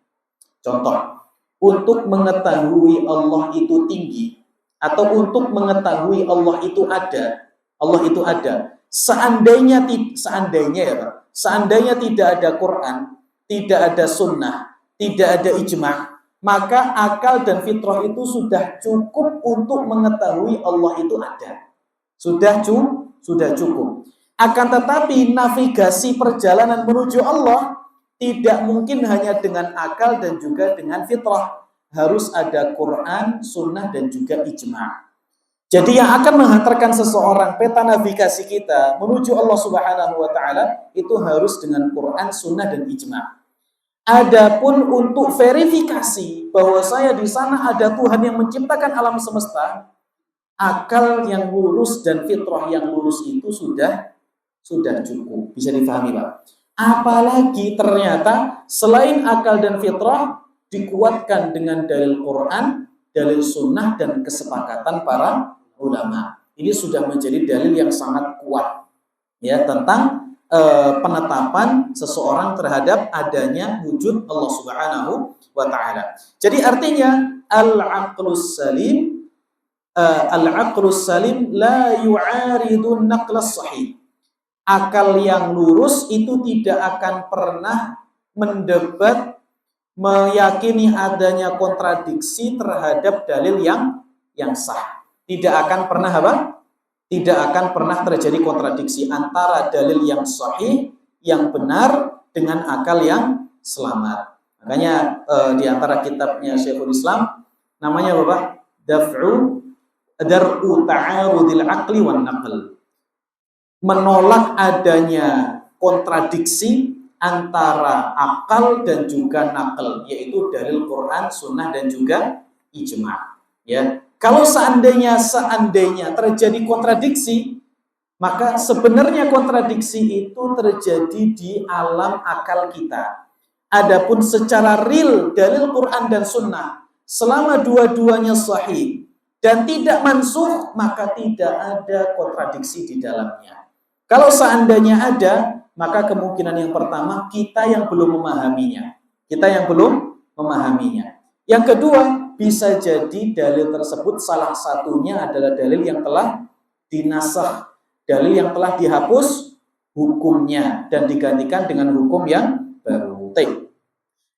Contoh, untuk mengetahui Allah itu tinggi atau untuk mengetahui Allah itu ada. Seandainya tidak ada Quran, tidak ada sunnah, tidak ada ijma', maka akal dan fitrah itu sudah cukup untuk mengetahui Allah itu ada. Sudah cukup. Akan tetapi navigasi perjalanan menuju Allah tidak mungkin hanya dengan akal dan juga dengan fitrah. Harus ada Quran, sunnah, dan juga ijma'. Jadi yang akan menghantarkan seseorang peta navigasi kita menuju Allah Subhanahu wa taala itu harus dengan Quran, sunnah, dan ijma'. Adapun untuk verifikasi bahwa saya di sana ada Tuhan yang menciptakan alam semesta, akal yang lurus dan fitrah yang lurus itu sudah cukup. Bisa difahami, Pak? Apalagi ternyata selain akal dan fitrah dikuatkan dengan dalil Quran, dalil sunnah, dan kesepakatan para ulama. Ini sudah menjadi dalil yang sangat kuat ya tentang penetapan seseorang terhadap adanya wujud Allah Subhanahu wa taala. Jadi artinya al-aqlus salim la yu'aridun naqlas sahih. Akal yang lurus itu tidak akan pernah mendebat, meyakini adanya kontradiksi terhadap dalil yang sah. Tidak akan pernah Tidak akan pernah terjadi kontradiksi antara dalil yang sahih, yang benar, dengan akal yang selamat. Makanya di antara kitabnya Syekhul Islam, namanya apa? Dar'u ta'arudil aqli wan naql. Menolak adanya kontradiksi antara akal dan juga naql, yaitu dalil Quran, sunnah, dan juga ijma'. Ya. Kalau seandainya terjadi kontradiksi, maka sebenarnya kontradiksi itu terjadi di alam akal kita. Adapun secara real dalil Quran dan sunnah, selama dua-duanya sahih dan tidak mansuh, maka tidak ada kontradiksi di dalamnya. Kalau seandainya ada, maka kemungkinan yang pertama kita yang belum memahaminya. Yang kedua, bisa jadi dalil tersebut salah satunya adalah dalil yang telah dinasakh, dalil yang telah dihapus hukumnya dan digantikan dengan hukum yang baru.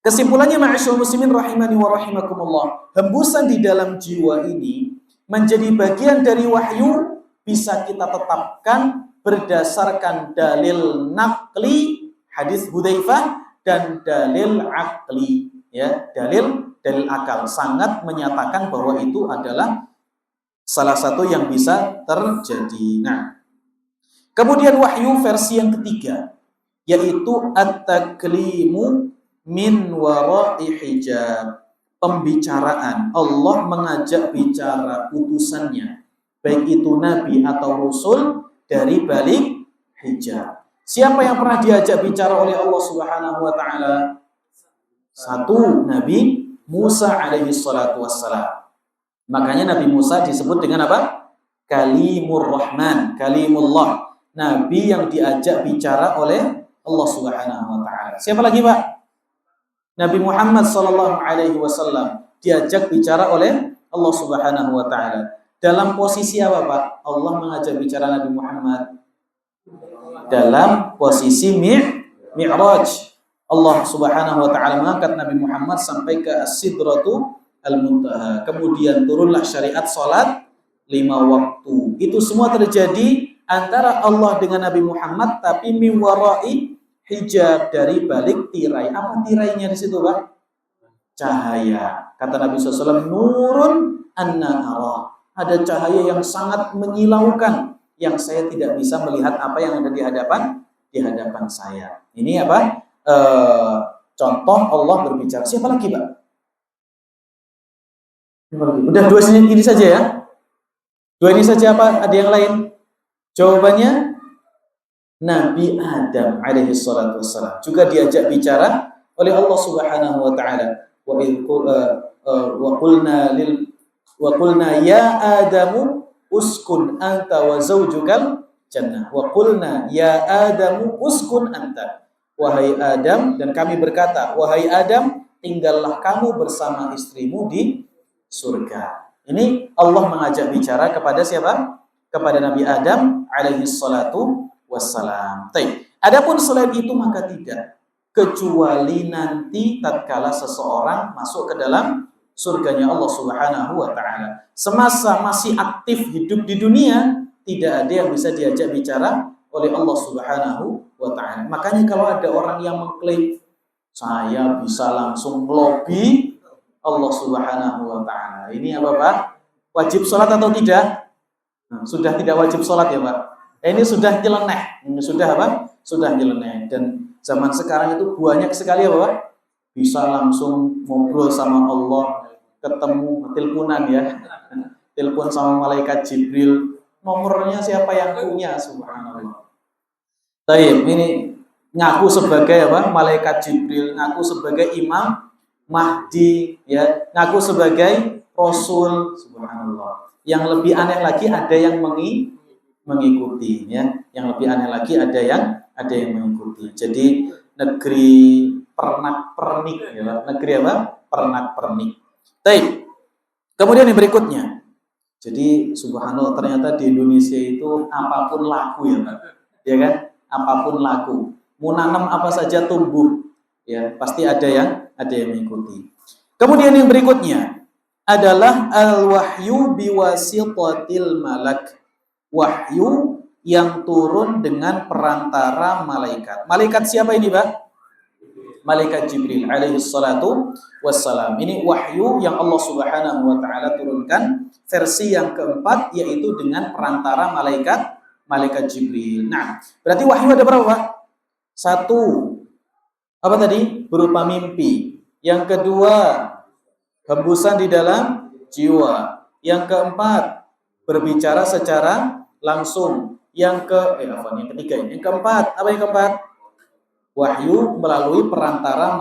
Kesimpulannya, ma'asyiral muslimin rahimani wa rahimakumullah, hembusan di dalam jiwa ini menjadi bagian dari wahyu bisa kita tetapkan berdasarkan dalil naqli hadis Hudzaifah dan dalil aqli, ya, dalil akal sangat menyatakan bahwa itu adalah salah satu yang bisa terjadi. Nah, kemudian wahyu versi yang ketiga, yaitu at-taklimu min wara'i hijab. Pembicaraan, Allah mengajak bicara utusannya, baik itu nabi atau rasul, dari balik hijab. Siapa yang pernah diajak bicara oleh Allah Subhanahu wa taala? Satu, Nabi Musa alaihi salatu wassalam. Makanya Nabi Musa disebut dengan apa? Kalimur Rahman, kalimullah. Nabi yang diajak bicara oleh Allah Subhanahu wa taala. Siapa lagi, Pak? Nabi Muhammad sallallahu alaihi wasallam diajak bicara oleh Allah Subhanahu wa taala. Dalam posisi apa, Pak? Allah mengajak bicara Nabi Muhammad dalam posisi Mi'raj. Allah Subhanahu wa taala mengangkat Nabi Muhammad sampai ke As-Sidratu Al-Muntaha. Kemudian turunlah syariat salat 5 waktu. Itu semua terjadi antara Allah dengan Nabi Muhammad, tapi min wara'i hijab, dari balik tirai. Apa tirainya di situ, Pak? Cahaya. Kata Nabi SAW, nurun anna arah. Ada cahaya yang sangat menyilaukan, yang saya tidak bisa melihat apa yang ada di hadapan saya. Ini apa? Contoh Allah berbicara. Siapa lagi, Pak? Udah dua ini saja ya? Dua ini saja, apa? Ada yang lain? Jawabannya, Nabi Adam alaihi salatu wassalam juga diajak bicara oleh Allah Subhanahu wa taala. Wa qulna ya Adamu uskun anta wa zawjukal jannah. Wa qulna ya Adamu uskun anta. Wahai Adam, dan kami berkata, wahai Adam, tinggallah kamu bersama istrimu di surga. Ini Allah mengajak bicara kepada siapa? Kepada Nabi Adam alaihi salatu wassalam. Adapun selain itu maka tidak, kecuali nanti tatkala seseorang masuk ke dalam surganya Allah Subhanahu wa taala. Semasa masih aktif hidup di dunia, tidak ada yang bisa diajak bicara oleh Allah Subhanahu wa taala. Makanya kalau ada orang yang mengklaim saya bisa langsung lobby Allah Subhanahu wa taala, ini apa, Pak? Wajib sholat atau tidak? Sudah tidak wajib sholat ya, Pak? Ini sudah nyeleneh. Sudah apa? Sudah nyeleneh. Dan zaman sekarang itu banyak sekali apa, Pak? Bisa langsung ngobrol sama Allah, ketemu teleponan ya. Telepon sama malaikat Jibril. Nomornya siapa yang punya? Subhanallah. Taib, ini ngaku sebagai apa? Malaikat Jibril, ngaku sebagai Imam Mahdi, ya, ngaku sebagai Rasul. Subhanallah. Yang lebih aneh lagi ada yang mengikuti, ya. Yang lebih aneh lagi ada yang mengikuti. Jadi negeri pernak-pernik, ya. Negeri apa? Pernak-pernik. Baik. Kemudian yang berikutnya. Jadi subhanallah, ternyata di Indonesia itu apapun laku ya, Pak. Ya kan? Apapun laku. Mau nanam apa saja tumbuh. Ya, pasti ada yang mengikuti. Kemudian yang berikutnya adalah al-wahyu biwasitatil malak wahyu yang turun dengan perantara malaikat. Malaikat siapa ini, Pak? Malaikat Jibril alaihi salatu wassalam. Ini wahyu yang Allah Subhanahu wa taala turunkan versi yang keempat, yaitu dengan perantara malaikat Jibril. Nah, berarti wahyu ada berapa, Pak? Satu, apa tadi? Berupa mimpi. Yang kedua, hembusan di dalam jiwa. Yang keempat, berbicara secara langsung. Yang ketiga ini. Yang keempat, apa yang keempat? Wahyu melalui perantara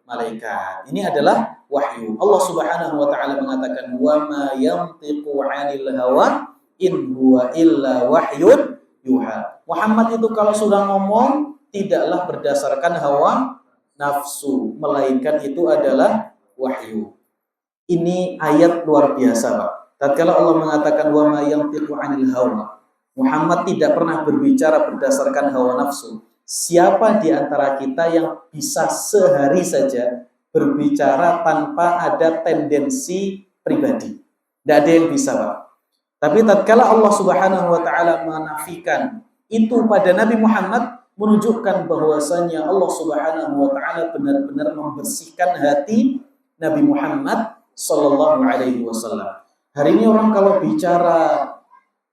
malaikat. Ini adalah wahyu. Allah Subhanahu wa taala mengatakan, "Wa ma yantiqu 'anil hawa in huwa illa wahyun yuha." Muhammad itu kalau sudah ngomong tidaklah berdasarkan hawa nafsu, melainkan itu adalah wahyu. Ini ayat luar biasa, Pak. Tatkala Allah mengatakan wa ma yantiqu 'anil hawa, Muhammad tidak pernah berbicara berdasarkan hawa nafsu. Siapa di antara kita yang bisa sehari saja berbicara tanpa ada tendensi pribadi? Tidak ada yang bisa, Pak. Tapi tatkala Allah Subhanahu wa taala menafikan itu pada Nabi Muhammad, menunjukkan bahwasanya Allah Subhanahu wa taala benar-benar membersihkan hati Nabi Muhammad sallallahu alaihi wasallam. Hari ini orang kalau bicara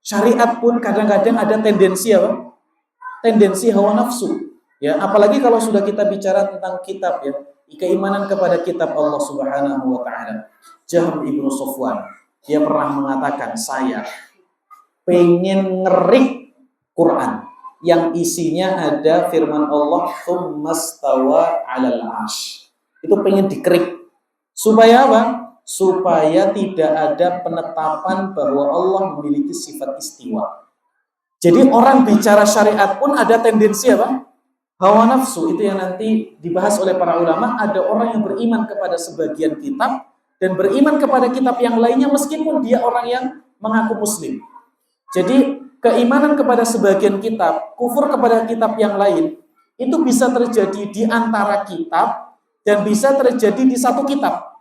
syariat pun kadang-kadang ada tendensi apa? Tendensi hawa nafsu. Ya, apalagi kalau sudah kita bicara tentang kitab, ya, keimanan kepada kitab Allah Subhanahu wa taala. Jahm ibnu Safwan, dia pernah mengatakan, saya pengen ngerik Quran yang isinya ada firman Allah tsummastawa 'alal 'arsy. Itu pengen dikerik. Supaya apa? Supaya tidak ada penetapan bahwa Allah memiliki sifat istiwa. Jadi orang bicara syariat pun ada tendensi apa? Hawa nafsu. Itu yang nanti dibahas oleh para ulama. Ada orang yang beriman kepada sebagian kitab dan beriman kepada kitab yang lainnya meskipun dia orang yang mengaku muslim. Jadi keimanan kepada sebagian kitab, kufur kepada kitab yang lain, itu bisa terjadi di antara kitab dan bisa terjadi di satu kitab.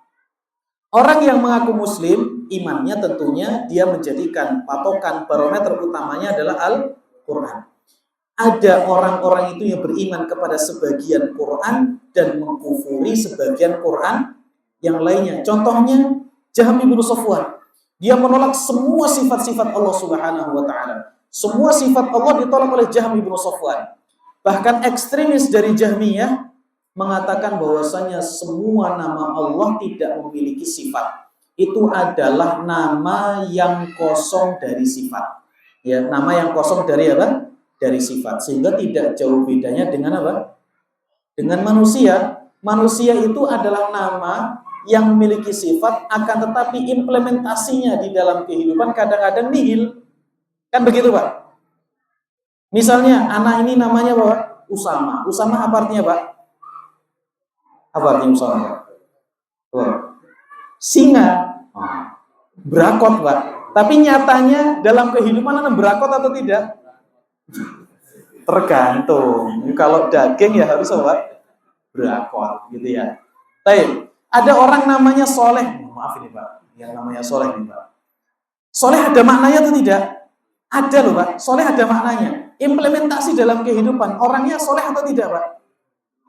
Orang yang mengaku muslim, imannya tentunya dia menjadikan patokan barometer utamanya adalah Al-Quran. Ada orang-orang itu yang beriman kepada sebagian Quran dan mengkufuri sebagian Quran yang lainnya. Contohnya Jahm ibnu Safwan. Dia menolak semua sifat-sifat Allah Subhanahu wa taala. Semua sifat Allah ditolak oleh Jahm ibnu Safwan. Bahkan ekstremis dari Jahmiyah mengatakan bahwasanya semua nama Allah tidak memiliki sifat. Itu adalah nama yang kosong dari sifat. Ya, nama yang kosong dari apa? Dari sifat. Sehingga tidak jauh bedanya dengan apa? Dengan manusia. Manusia itu adalah nama yang memiliki sifat, akan tetapi implementasinya di dalam kehidupan kadang-kadang nihil. Kan begitu, Pak? Misalnya, anak ini namanya apa? Usama. Usama apa artinya, Pak? Apa artinya Usama? Singa. Berakot, Pak. Tapi nyatanya dalam kehidupan anak berakot atau tidak? Tergantung. Kalau daging ya harus apa? Berakot, gitu ya. Baik. Ada orang namanya Soleh. Maaf ini, Pak. Yang namanya Soleh ini, Pak. Soleh ada maknanya atau tidak? Ada loh, Pak. Soleh ada maknanya. Implementasi dalam kehidupan. Orangnya soleh atau tidak, Pak?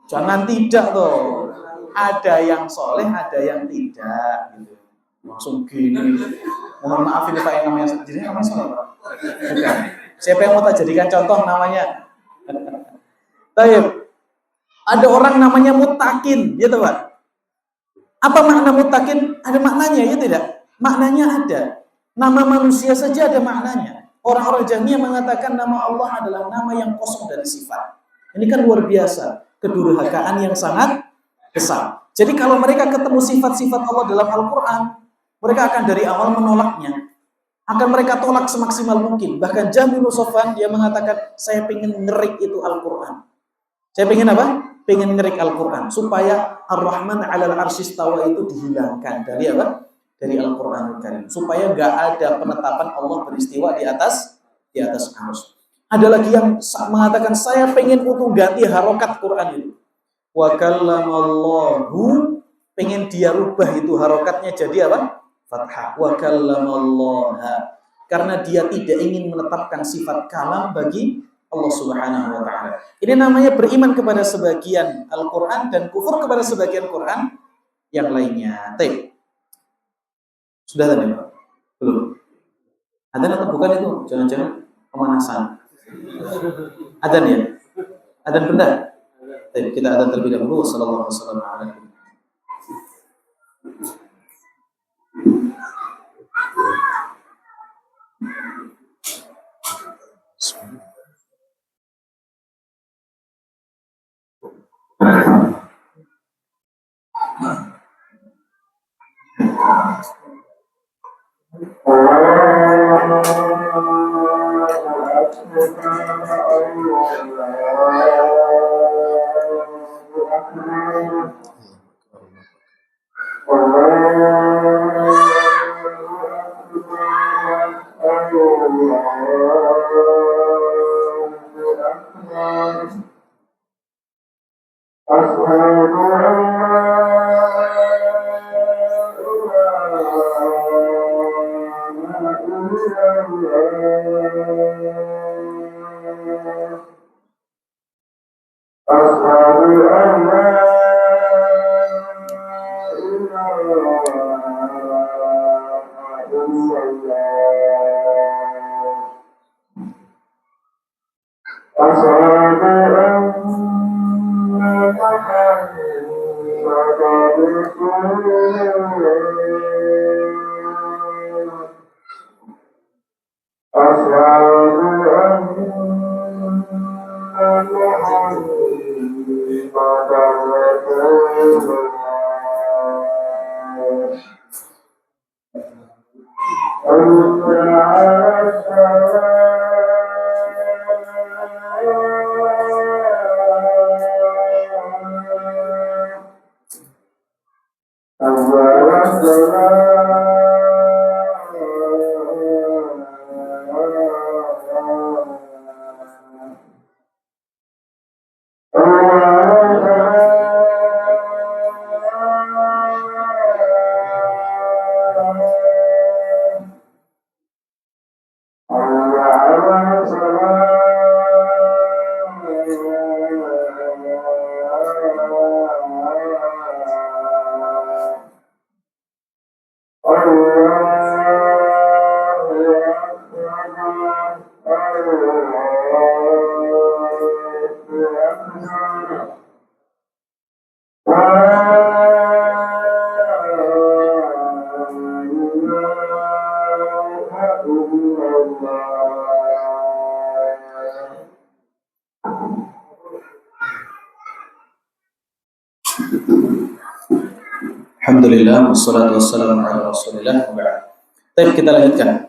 Jangan tidak tuh. Ada yang soleh, ada yang tidak. Gitu. Langsung gini. Mohon maaf ini, Pak, yang namanya jadi namanya soleh, Pak. Bukan. Siapa yang mau tak jadikan contoh namanya? Baik. Ada orang namanya Mutakin, gitu, Pak. Apa makna mutakin? Ada maknanya, ya tidak? Maknanya ada. Nama manusia saja ada maknanya. Orang-orang Jahmiyah mengatakan nama Allah adalah nama yang kosong dari sifat. Ini kan luar biasa. Kedurhakaan yang sangat besar. Jadi kalau mereka ketemu sifat-sifat Allah dalam Al-Quran, mereka akan dari awal menolaknya. Akan mereka tolak semaksimal mungkin. Bahkan Jahm bin Safwan, dia mengatakan, saya pengen ngerik itu Al-Quran. Saya pengen apa? Pengen ngerik Al-Quran supaya Ar-Rahman 'alal 'arsy istawa itu dihilangkan dari apa? Dari Al-Qur'anul Karim. Supaya enggak ada penetapan Allah beristiwa di atas arsy. Ada lagi yang mengatakan saya pengen untuk ganti harokat Quran itu. Wa kallamallahu, pengen dia rubah itu harokatnya jadi apa? Fathah. Wa kallamallaha. karena dia tidak ingin menetapkan sifat kalam bagi Allah Subhanahu wa taala. Ini namanya beriman kepada sebagian Al-Qur'an dan kufur kepada sebagian Quran yang lainnya. Sudah tadi, Pak? Belum. Adzan atau bukan itu? Jangan-jangan pemanasan. Adzan ya? Adzan benar? Kita adzan terlebih dahulu. Sallallahu alaihi wasallam. Alhamdulillah, wassalatu wassalamu ala Rasulillah. Baik, kita lanjutkan.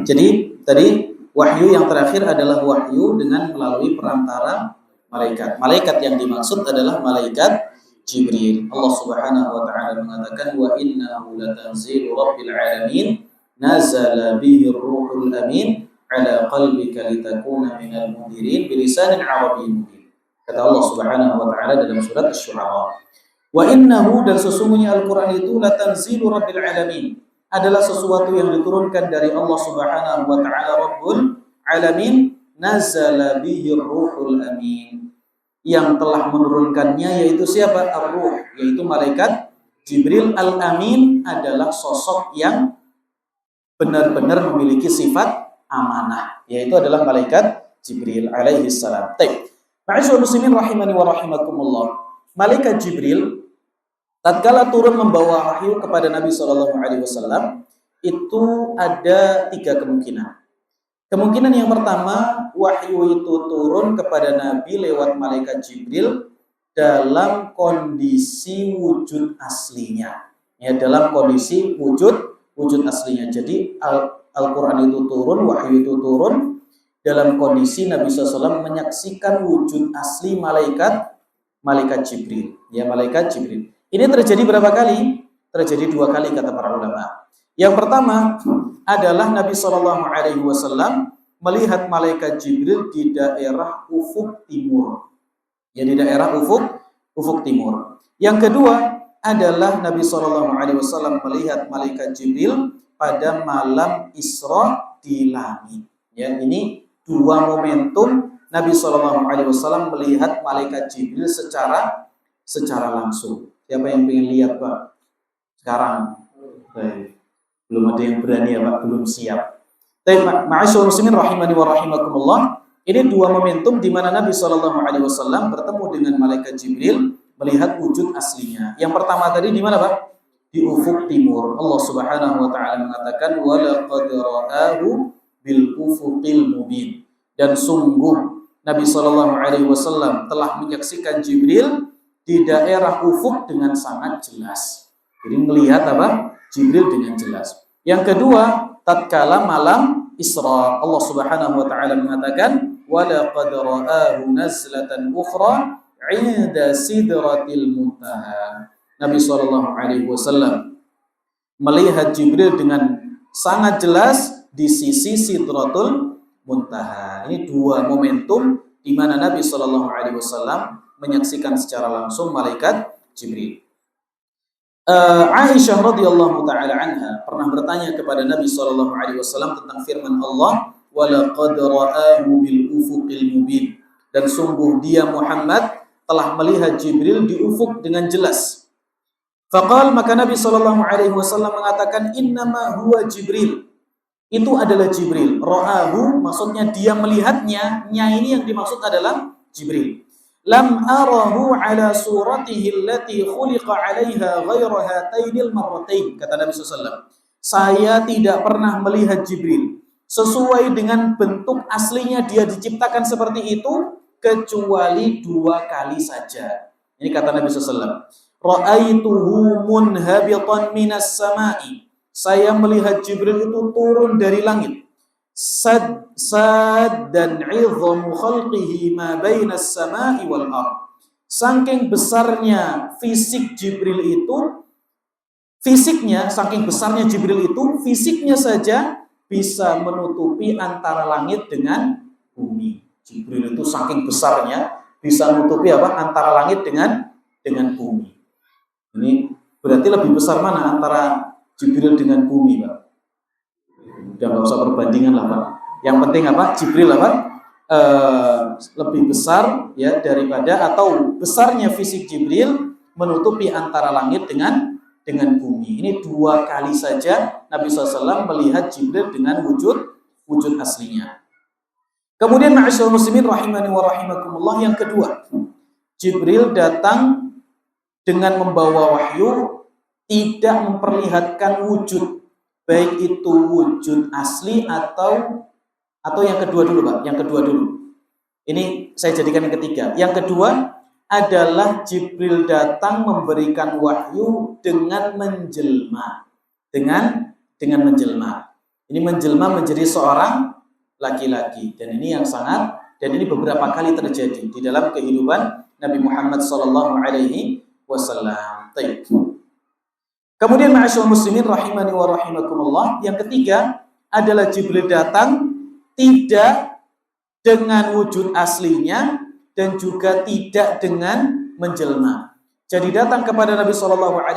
Jadi tadi wahyu yang terakhir adalah wahyu dengan melalui perantara malaikat. Malaikat yang dimaksud adalah malaikat Jibril. Allah Subhanahu wa taala mengatakan wa innahu latanzilu rabbil alamin nazala bihi ruhul amin ala qalbika litakuna minal mundirin bilisanin arabiyyin mubin. Kata Allah Subhanahu wa taala dalam surat Asy-Syu'ara. Wa innahu, dan sesungguhnya Al-Quran itu latanzilu rabbil alamin, adalah sesuatu yang diturunkan dari Allah Subhanahu wa taala Rabbul alamin, nazala bihi ruhul amin, yang telah menurunkannya yaitu siapa? Ar-Ruh, yaitu malaikat Jibril. Al-Amin adalah sosok yang benar-benar memiliki sifat amanah, yaitu adalah malaikat Jibril alaihi salam. Ma'asyiral muslimin rahimani wa rahimakumullah. Malaikat Jibril tatkala turun membawa wahyu kepada Nabi SAW itu ada 3 kemungkinan. Kemungkinan yang pertama, wahyu itu turun kepada Nabi lewat malaikat Jibril dalam kondisi wujud aslinya. Ya, dalam kondisi wujud aslinya. Jadi Al-Quran itu turun, wahyu itu turun dalam kondisi Nabi SAW menyaksikan wujud asli malaikat Jibril. Ya, malaikat Jibril. Ini terjadi berapa kali? Terjadi 2 kali kata para ulama. Yang pertama adalah Nabi SAW melihat malaikat Jibril di daerah ufuk timur. Ya, di daerah ufuk timur. Yang kedua adalah Nabi SAW melihat malaikat Jibril pada malam Isra di langit. Ya, ini dua momentum Nabi SAW melihat malaikat Jibril secara langsung. Siapa yang pengen lihat, Pak? Sekarang. Baik. Belum ada yang berani ya, Pak, belum siap. Baik, ma'asyiral muslimin rahimani wa rahimakumullah. Ini dua momentum di mana Nabi SAW bertemu dengan malaikat Jibril melihat wujud aslinya. Yang pertama tadi di mana, Pak? Di ufuk timur. Allah Subhanahu wa taala mengatakan wa laqad ra'ahu bil ufuqil mubin. Dan sungguh Nabi SAW telah menyaksikan Jibril di daerah ufuk dengan sangat jelas. Jadi melihat apa? Jibril dengan jelas. Yang kedua, tatkala malam Isra, Allah Subhanahu wa taala mengatakan wa laqad ra'ahu nazlatan ukhra 'inda sidratil muntaha. Nabi SAW melihat Jibril dengan sangat jelas di sisi Sidratul Muntaha. Ini dua momentum di mana Nabi SAW menyaksikan secara langsung malaikat Jibril. Aisyah radhiyallahu taala anha pernah bertanya kepada Nabi SAW tentang firman Allah, "Wa laqad ra'ahu bil ufuqil mubin." Dan sungguh dia Muhammad telah melihat Jibril di ufuk dengan jelas. Faqal, maka Nabi SAW mengatakan, innama huwa Jibril. Itu adalah Jibril. Ra'ahu maksudnya dia melihatnya. Nya ini yang dimaksud adalah Jibril. Lam arahu ala suratihi allati khuliqa 'alaiha ghayra hatainil marratain. Kata Nabi SAW. Saya tidak pernah melihat Jibril sesuai dengan bentuk aslinya dia diciptakan seperti itu kecuali 2 kali saja. Ini kata Nabi SAW. Ra'aituhu munhabitan minas sama'i. Saya melihat Jibril itu turun dari langit. Sad dan 'idhamu khalqihi ma bainas sama'i wal ardh. Saking besarnya fisik Jibril itu, saking besarnya Jibril itu, fisiknya saja bisa menutupi antara langit dengan bumi. Jibril itu saking besarnya bisa menutupi antara langit dengan bumi. Ini berarti lebih besar mana antara Jibril dengan bumi, Pak? Udah nggak usah perbandingan lah, Pak. Yang penting Jibril lebih besar ya daripada atau besarnya fisik Jibril menutupi antara langit dengan bumi. Ini 2 kali saja Nabi SAW melihat Jibril dengan wujud aslinya. Kemudian ma'asyiral muslimin rahimani wa rahimakumullah, yang kedua, Jibril datang dengan membawa wahyu, tidak memperlihatkan wujud, baik itu wujud asli atau yang kedua dulu, Pak. Yang kedua dulu. Ini saya jadikan yang ketiga. Yang kedua adalah Jibril datang memberikan wahyu dengan menjelma. Dengan menjelma. Ini menjelma menjadi seorang laki-laki, dan ini beberapa kali terjadi di dalam kehidupan Nabi Muhammad SAW. Kemudian ma'asyiral muslimin rahimani wa rahimakumullah, yang ketiga adalah Jibril datang tidak dengan wujud aslinya dan juga tidak dengan menjelma. Jadi datang kepada Nabi SAW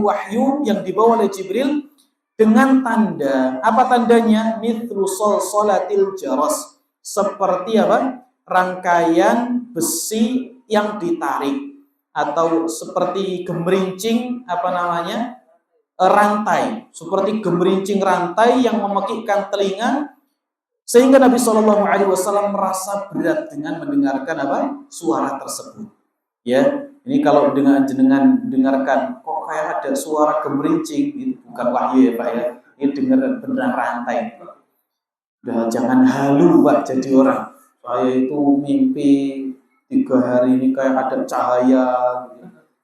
wahyu yang dibawa oleh Jibril dengan tanda. Apa tandanya? Mithlu salsalatil jaras. Seperti rangkaian besi yang ditarik, atau seperti gemerincing rantai, seperti gemerincing rantai yang memekikkan telinga, sehingga Nabi SAW merasa berat dengan mendengarkan suara tersebut. Ya, ini kalau dengan jenengan dengarkan kok kayak ada suara gemerincing, itu bukan wahyu ya, Pak ya. Ini dengar beneran rantai. Udah jangan halu, Pak, jadi orang. Saya itu mimpi 3 hari ini kayak ada cahaya.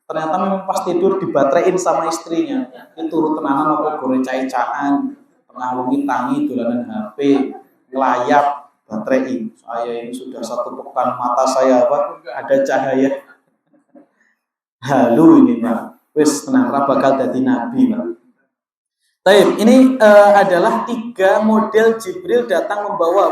Ternyata memang pas tidur dibaterin sama istrinya. Itu turut tenanan apa gore cai-caan, tengah wengi tangi dolanan HP, ngelayap, baterai. Saya ini sudah 1 pekan mata saya ada cahaya. Halu ini, Pak. Wis tenang, bakal dadi nabi, Pak. Baik, ini adalah 3 model Jibril datang membawa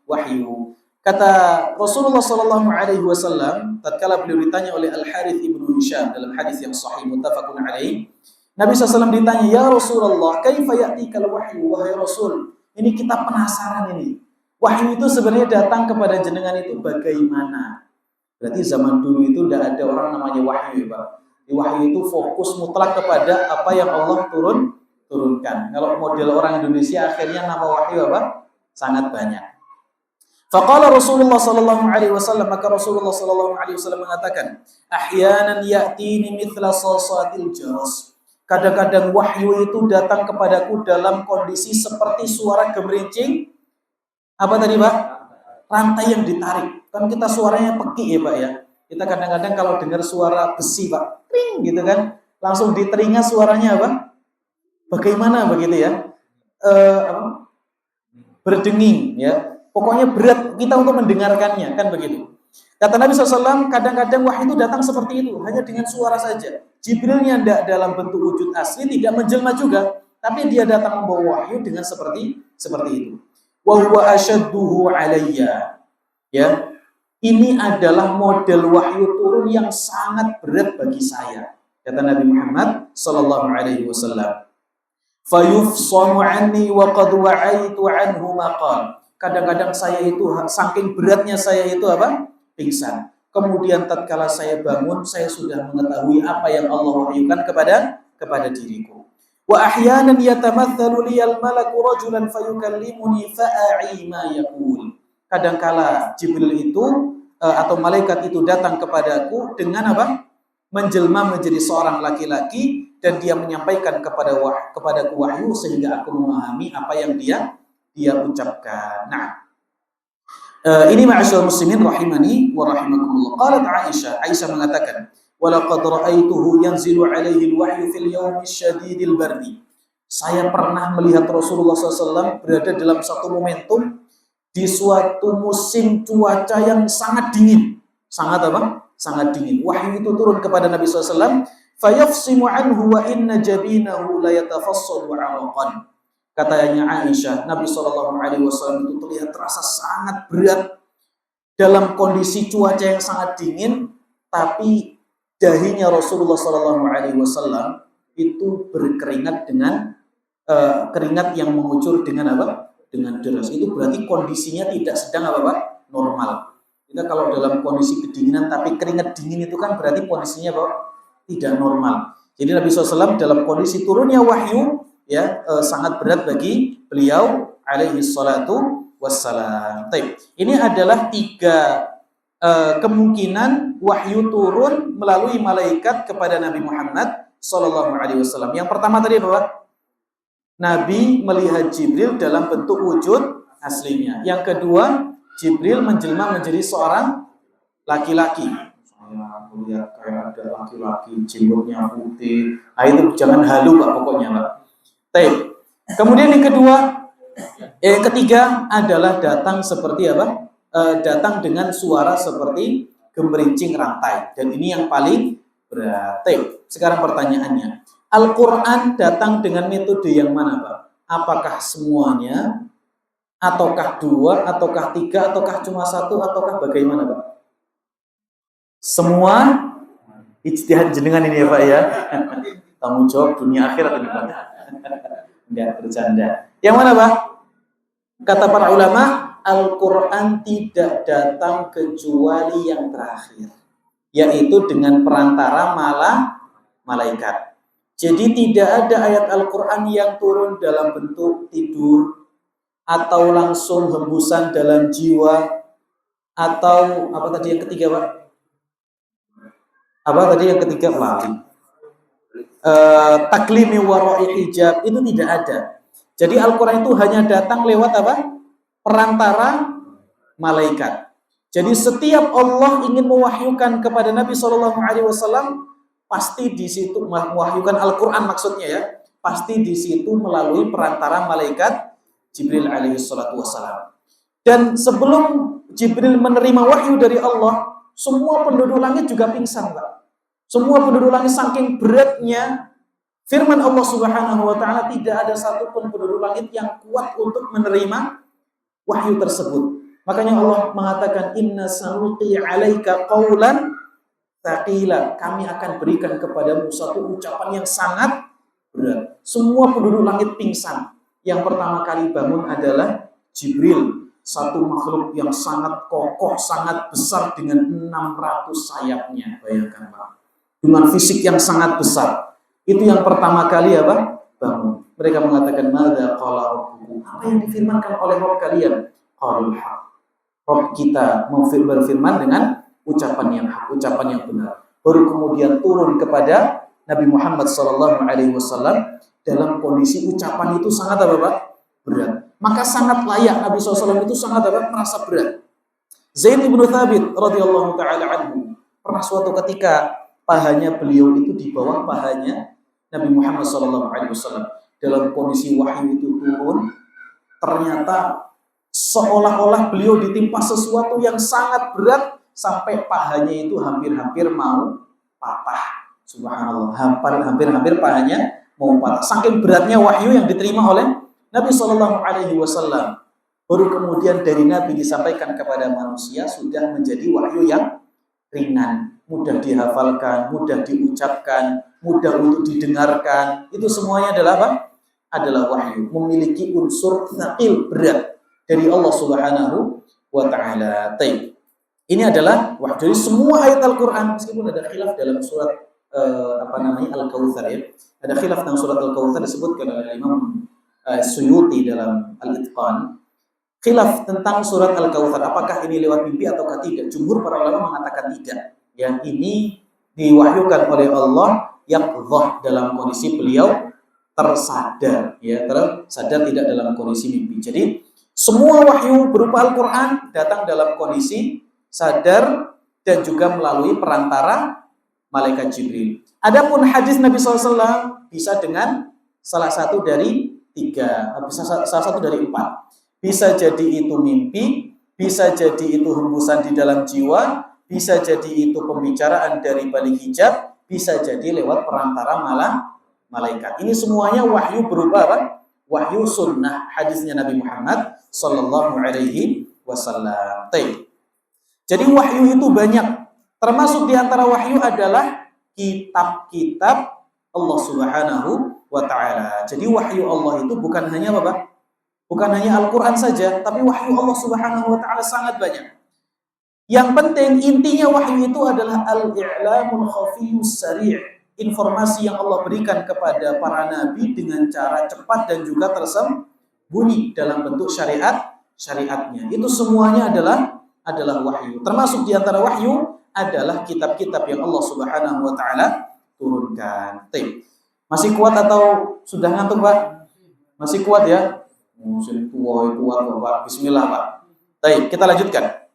wahyu. Kata Rasulullah SAW, tatkala beliau ditanya oleh Al-Harith ibnu Hisham dalam hadis yang sahih muttafaqun alaih, Nabi SAW ditanya, ya Rasulullah, kaifa ya'tikal wahyu, wahai Rasul, Ini kita penasaran ini. Wahyu itu sebenarnya datang kepada jenengan itu bagaimana? Berarti zaman dulu itu tidak ada orang namanya wahyu, Pak. Wahyu itu fokus mutlak kepada apa yang Allah turunkan. Kalau model orang Indonesia akhirnya nama wahyu apa? Sangat banyak. Faqala Rasulullah sallallahu alaihi wasallam, maka Rasulullah sallallahu alaihi wasallam mengatakan, ahyanan ya'tini mithla sasatil jaras. Kadang-kadang wahyu itu datang kepadaku dalam kondisi seperti suara gemerincing. Apa tadi, Pak? Rantai yang ditarik. Kan kita suaranya peki ya, Pak ya. Kita kadang-kadang kalau dengar suara besi, Pak, kring gitu kan, langsung di telinga suaranya apa? Bagaimana begitu ya? Berdenging ya. Pokoknya berat kita untuk mendengarkannya, kan begitu. Kata Nabi SAW, kadang-kadang wahyu itu datang seperti itu, hanya dengan suara saja. Jibrilnya tidak dalam bentuk wujud asli, tidak menjelma juga, tapi dia datang membawa wahyu dengan seperti itu. Wa huwa ashadduhu alayya. Ya. Ini adalah model wahyu turun yang sangat berat bagi saya. Kata Nabi Muhammad sallallahu alaihi wasallam. Fayufsamu anni wa qad wa'aitu anhu maqal. Kadang-kadang saya itu saking beratnya saya itu apa? Pingsan. Kemudian tatkala saya bangun, saya sudah mengetahui apa yang Allah wahyukan kepada diriku. Wa ahyanan yatamatsalu liyal malaku rajulan fayukallimuni fa'a'i ma yaqul. Kadangkala Jibril itu atau malaikat itu datang kepadaku dengan apa? Menjelma menjadi seorang laki-laki dan dia menyampaikan kepadaku wahyu sehingga aku memahami apa yang dia ucapkan. Nah, ini ma'asyiral muslimin rahimani wa rahimakumullah. Qalat Aisyah mengatakan, "Wa laqad ra'aituhu yanzilu 'alaihi al-wahyu fil yawmi syadidil bardi." Saya pernah melihat Rasulullah SAW berada dalam satu momentum di suatu musim cuaca yang sangat dingin. Sangat apa? Sangat dingin. Wahyu itu turun kepada Nabi SAW. Fayafsimu anhu wa inna jabinahu la yatafassadu 'araqan. Katanya Aisyah, Nabi SAW itu terlihat terasa sangat berat dalam kondisi cuaca yang sangat dingin, tapi dahinya Rasulullah SAW itu berkeringat dengan keringat yang mengucur dengan apa? Dengan deras. Itu berarti kondisinya tidak sedang apa? Normal. Kita kalau dalam kondisi kedinginan tapi keringat dingin itu kan berarti kondisinya apa? Tidak normal. Jadi Nabi SAW dalam kondisi turunnya wahyu ya sangat berat bagi beliau alaihi salatu wassalam. Baik. Ini adalah 3 kemungkinan wahyu turun melalui malaikat kepada Nabi Muhammad sallallahu alaihi wasallam. Yang pertama tadi apa? Nabi melihat Jibril dalam bentuk wujud aslinya. Yang kedua, Jibril menjelma menjadi seorang laki-laki. Saya melihat kayak ada laki-laki jenggotnya putih. Nah, itu jangan halu Pak pokoknya Pak. Kemudian yang ketiga adalah datang seperti apa? Datang dengan suara seperti gemerincing rantai. Dan ini yang paling berat. Sekarang pertanyaannya, Al-Quran datang dengan metode yang mana Pak? Apakah semuanya? Ataukah 2? Ataukah 3? Ataukah cuma 1? Ataukah bagaimana Pak? Semua ijtihad jenengan ini ya Pak ya. Tanggung jawab dunia akhirat ini Pak. Enggak bercanda. Yang mana Pak? Kata para ulama, Al-Quran tidak datang kecuali yang terakhir, yaitu dengan perantara malaikat. Jadi tidak ada ayat Al-Quran yang turun dalam bentuk tidur atau langsung hembusan dalam jiwa atau apa tadi yang ketiga Pak? Apa tadi yang ketiga Pak? Taklimi wara'i hijab itu tidak ada. Jadi Al-Quran itu hanya datang lewat apa? Perantara malaikat. Jadi setiap Allah ingin mewahyukan kepada Nabi SAW, pasti di situ mewahyukan Al-Quran maksudnya ya, pasti di situ melalui perantara malaikat Jibril alaihi salatu wassalam. Dan sebelum Jibril menerima wahyu dari Allah, semua penduduk langit juga pingsan Pak. Semua penduduk langit saking beratnya firman Allah Subhanahu wa taala, tidak ada satupun penduduk langit yang kuat untuk menerima wahyu tersebut. Makanya Allah mengatakan inna sanulqi 'alaika qaulan tsaqila. Kami akan berikan kepadamu satu ucapan yang sangat berat. Semua penduduk langit pingsan. yang pertama kali bangun adalah Jibril, satu makhluk yang sangat kokoh, sangat besar dengan 600 sayapnya. Bayangkan Pak, dengan fisik yang sangat besar. Itu yang pertama kali apa? Bangun. Mereka mengatakan, "Madza qala rabbukum?" Apa yang difirmankan oleh Rabb kalian? Qalul haq. Rabb kita berfirman dengan ucapan yang hak, ucapan yang benar. Baru kemudian turun kepada Nabi Muhammad SAW dalam kondisi ucapan itu sangat apa Pak? Berat. Maka sangat layak Nabi SAW itu sangat apa? Merasa berat. Zaid bin Thabit radhiyallahu taala anhu pernah suatu ketika pahanya beliau itu di bawah pahanya Nabi Muhammad SAW dalam kondisi wahyu itu turun, ternyata seolah-olah beliau ditimpa sesuatu yang sangat berat sampai pahanya itu hampir-hampir mau patah. Subhanallah, hampir-hampir pahanya mau patah. Saking beratnya wahyu yang diterima oleh Nabi SAW. Baru kemudian dari Nabi disampaikan kepada manusia sudah menjadi wahyu yang ringan, mudah dihafalkan, mudah diucapkan, mudah untuk didengarkan. Itu semuanya adalah apa? Adalah wahyu, memiliki unsur tsaqil, berat dari Allah Subhanahu wa taala. Ini adalah wahyu. Jadi semua ayat Al-Qur'an, meskipun ada khilaf dalam surat Al-Kautsar ya. Ada khilaf tentang surat Al-Kautsar disebutkan oleh Imam Suyuti dalam Al-Itqan. Khilaf tentang surat Al-Kautsar, apakah ini lewat mimpi ataukah tidak? Jumhur para ulama mengatakan tidak. Yang ini diwahyukan oleh Allah yaqdhah, dalam kondisi beliau tersadar, ya, tersadar, tidak dalam kondisi mimpi. Jadi semua wahyu berupa Al-Qur'an datang dalam kondisi sadar dan juga melalui perantara malaikat Jibril. Adapun hadis Nabi SAW bisa dengan salah satu dari tiga, bisa salah satu dari empat. Bisa jadi itu mimpi, bisa jadi itu hembusan di dalam jiwa, bisa jadi itu pembicaraan dari balik hijab, bisa jadi lewat perantara malaikat. Ini semuanya wahyu berupa apa? Wahyu sunnah, hadisnya Nabi Muhammad sallallahu alaihi wasallam. Jadi wahyu itu banyak. Termasuk di antara wahyu adalah kitab-kitab Allah Subhanahu wa taala. Jadi wahyu Allah itu bukan hanya apa? Bukan hanya Al-Qur'an saja, tapi wahyu Allah Subhanahu wa taala sangat banyak. Yang penting intinya wahyu itu adalah al-i'lamul khafiyyus sari', informasi yang Allah berikan kepada para nabi dengan cara cepat dan juga tersembunyi dalam bentuk syariatnya. Itu semuanya adalah wahyu. Termasuk di antara wahyu adalah kitab-kitab yang Allah Subhanahu wa taala turunkan. Masih kuat atau sudah ngantuk, Pak? Masih kuat ya? Musim tua kuat, Pak. Bismillah, Pak. Kita lanjutkan.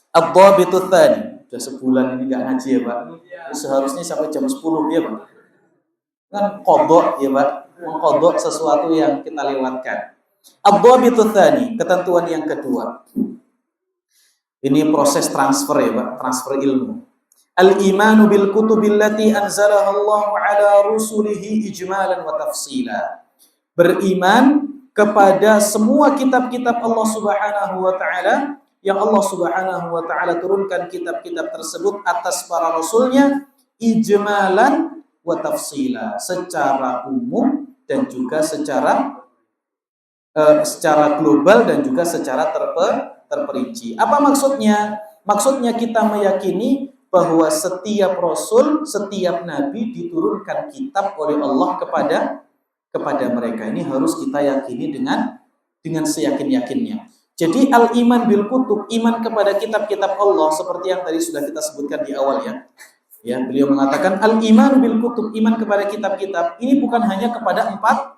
Ad-dhabitut tsani. Sudah sebulan ini enggak ngaji ya, Pak. Seharusnya sampai jam 10 ya, Pak. Kan qadha ya, Pak. Mengqadha sesuatu yang kita lewatkan. Ad-dhabitut tsani, ketentuan yang kedua. Ini proses transfer ya Pak, transfer ilmu. Al-imanu bil kutubil lati anzalaha Allah ala rusulihi ijmalan wa tafsila. Beriman kepada semua kitab-kitab Allah Subhanahu wa taala yang Allah Subhanahu wa taala turunkan kitab-kitab tersebut atas para rasulnya ijmalan wa tafsila, secara umum dan juga secara global dan juga secara terperinci. Apa maksudnya? Maksudnya kita meyakini bahwa setiap rasul, setiap nabi diturunkan kitab oleh Allah kepada mereka. Ini harus kita yakini dengan seyakin-yakinnya. Jadi al-iman bil kutub, iman kepada kitab-kitab Allah seperti yang tadi sudah kita sebutkan di awal ya. Ya, beliau mengatakan al-iman bil kutub, iman kepada kitab-kitab. Ini bukan hanya kepada 4